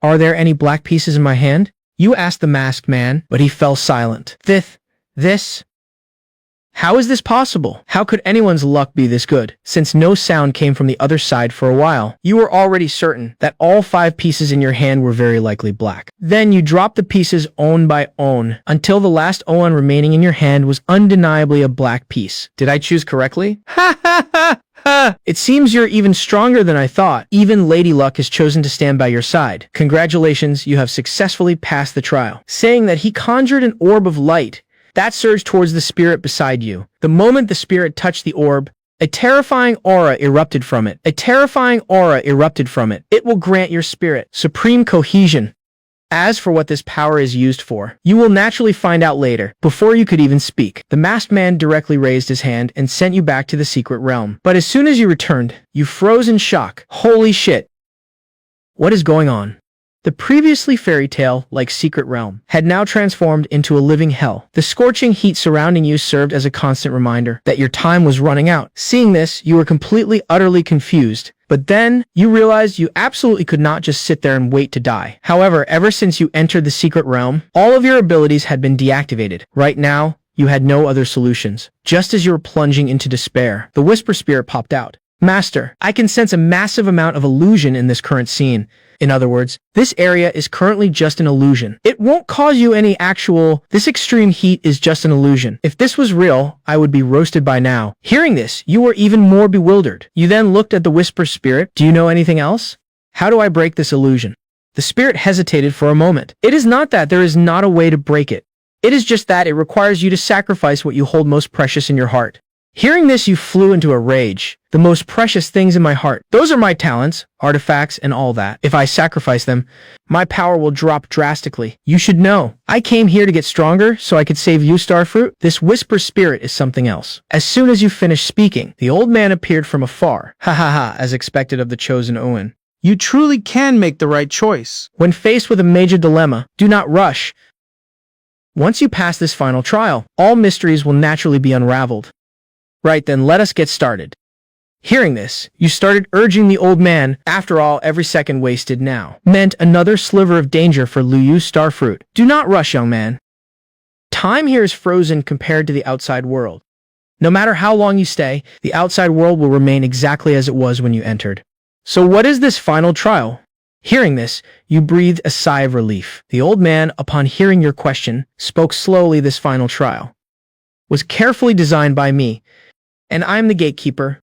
Speaker 1: Are there any black pieces in my hand? You asked the masked man, but he fell silent. This? How is this possible? How could anyone's luck be this good? Since no sound came from the other side for a while, you were already certain that all 5 pieces in your hand were very likely black. Then you dropped the pieces own by own until the last own remaining in your hand was undeniably a black piece. Did I choose correctly? It seems you're even stronger than I thought. Even Lady Luck has chosen to stand by your side. Congratulations, you have successfully passed the trial. Saying that, he conjured an orb of light that surged towards the spirit beside you. The moment the spirit touched the orb, a terrifying aura erupted from it. It will grant your spirit supreme cohesion. As for what this power is used for, you will naturally find out later. Before you could even speak, the masked man directly raised his hand and sent you back to the secret realm. But as soon as you returned, you froze in shock. Holy shit! What is going on? The previously fairy tale-like secret realm had now transformed into a living hell. The scorching heat surrounding you served as a constant reminder that your time was running out. Seeing this, you were completely, utterly confused. But then, you realized you absolutely could not just sit there and wait to die. However, ever since you entered the secret realm, all of your abilities had been deactivated. Right now, you had no other solutions. Just as you were plunging into despair, the Whisper Spirit popped out. Master, I can sense a massive amount of illusion in this current scene. In other words, this area is currently just an illusion. It won't cause you any this extreme heat is just an illusion. If this was real, I would be roasted by now. Hearing this, you were even more bewildered. You then looked at the Whisper Spirit. Do you know anything else? How do I break this illusion? The spirit hesitated for a moment. It is not that there is not a way to break it. It is just that it requires you to sacrifice what you hold most precious in your heart. Hearing this, you flew into a rage. The most precious things in my heart. Those are my talents, artifacts, and all that. If I sacrifice them, my power will drop drastically. You should know. I came here to get stronger so I could save you, Starfruit. This Whisper Spirit is something else. As soon as you finished speaking, the old man appeared from afar. As expected of the chosen Owen.
Speaker 2: You truly can make the right choice.
Speaker 1: When faced with a major dilemma, do not rush. Once you pass this final trial, all mysteries will naturally be unraveled. Right then, let us get started. Hearing this, you started urging the old man. After all, every second wasted now meant another sliver of danger for Luyu Starfruit. Do not rush, young man. Time here is frozen compared to the outside world. No matter how long you stay, the outside world will remain exactly as it was when you entered. So what is this final trial? Hearing this, you breathed a sigh of relief. The old man, upon hearing your question, spoke slowly. This final trial was carefully designed by me, and I am the gatekeeper.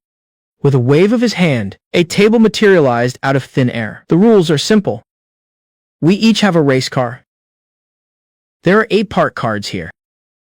Speaker 1: With a wave of his hand, a table materialized out of thin air. The rules are simple. We each have a race car. There are 8 park cards here.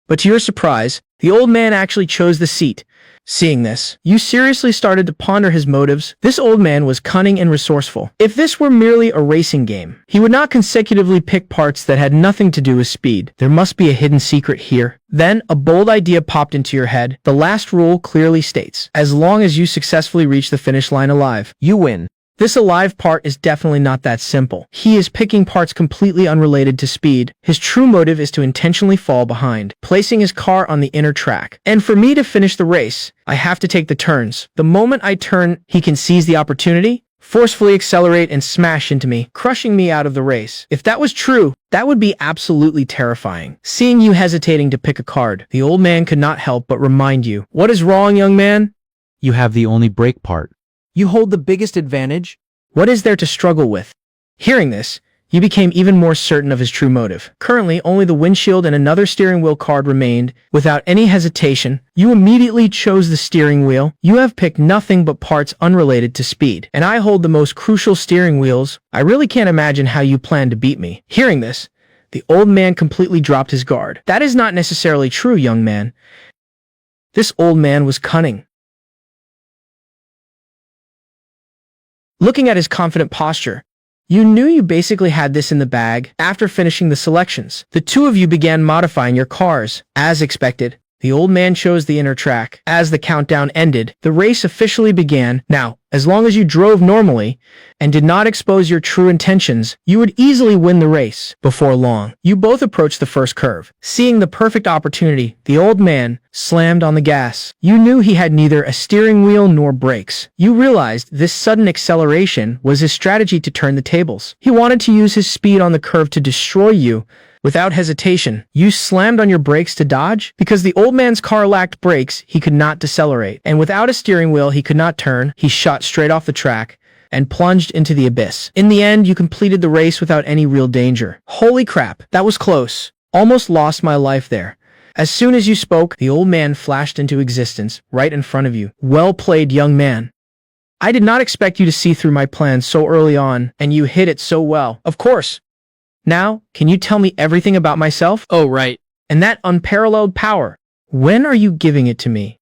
Speaker 1: But to your surprise, the old man actually chose the seat. Seeing this, you seriously started to ponder his motives. This old man was cunning and resourceful. If this were merely a racing game, he would not consecutively pick parts that had nothing to do with speed. There must be a hidden secret here. Then, a bold idea popped into your head. The last rule clearly states, as long as you successfully reach the finish line alive, you win. This alive part is definitely not that simple. He is picking parts completely unrelated to speed. His true motive is to intentionally fall behind, placing his car on the inner track. And for me to finish the race, I have to take the turns. The moment I turn, he can seize the opportunity, forcefully accelerate and smash into me, crushing me out of the race. If that was true, that would be absolutely terrifying. Seeing you hesitating to pick a card, the old man could not help but remind you. What is wrong, young man?
Speaker 6: You have the only brake part.
Speaker 1: You hold the biggest advantage? What is there to struggle with? Hearing this, you became even more certain of his true motive. Currently, only the windshield and another steering wheel card remained. Without any hesitation, you immediately chose the steering wheel. You have picked nothing but parts unrelated to speed, and I hold the most crucial steering wheels. I really can't imagine how you plan to beat me. Hearing this, the old man completely dropped his guard. That is not necessarily true, young man. This old man was cunning. Looking at his confident posture, you knew you basically had this in the bag. After finishing the selections, the two of you began modifying your cars. As expected, the old man chose the inner track. As the countdown ended, the race officially began. Now, as long as you drove normally and did not expose your true intentions, you would easily win the race. Before long, you both approached the first curve. Seeing the perfect opportunity, the old man slammed on the gas. You knew he had neither a steering wheel nor brakes. You realized this sudden acceleration was his strategy to turn the tables. He wanted to use his speed on the curve to destroy you. Without hesitation, you slammed on your brakes to dodge. Because the old man's car lacked brakes, he could not decelerate. And without a steering wheel, he could not turn. He shot straight off the track and plunged into the abyss. In the end, you completed the race without any real danger. Holy crap, that was close. Almost lost my life there. As soon as you spoke, the old man flashed into existence right in front of you. Well played, young man. I did not expect you to see through my plan so early on, and you hit it so well. Of course. Now, can you tell me everything about myself?
Speaker 3: Oh, right.
Speaker 1: And that unparalleled power. When are you giving it to me?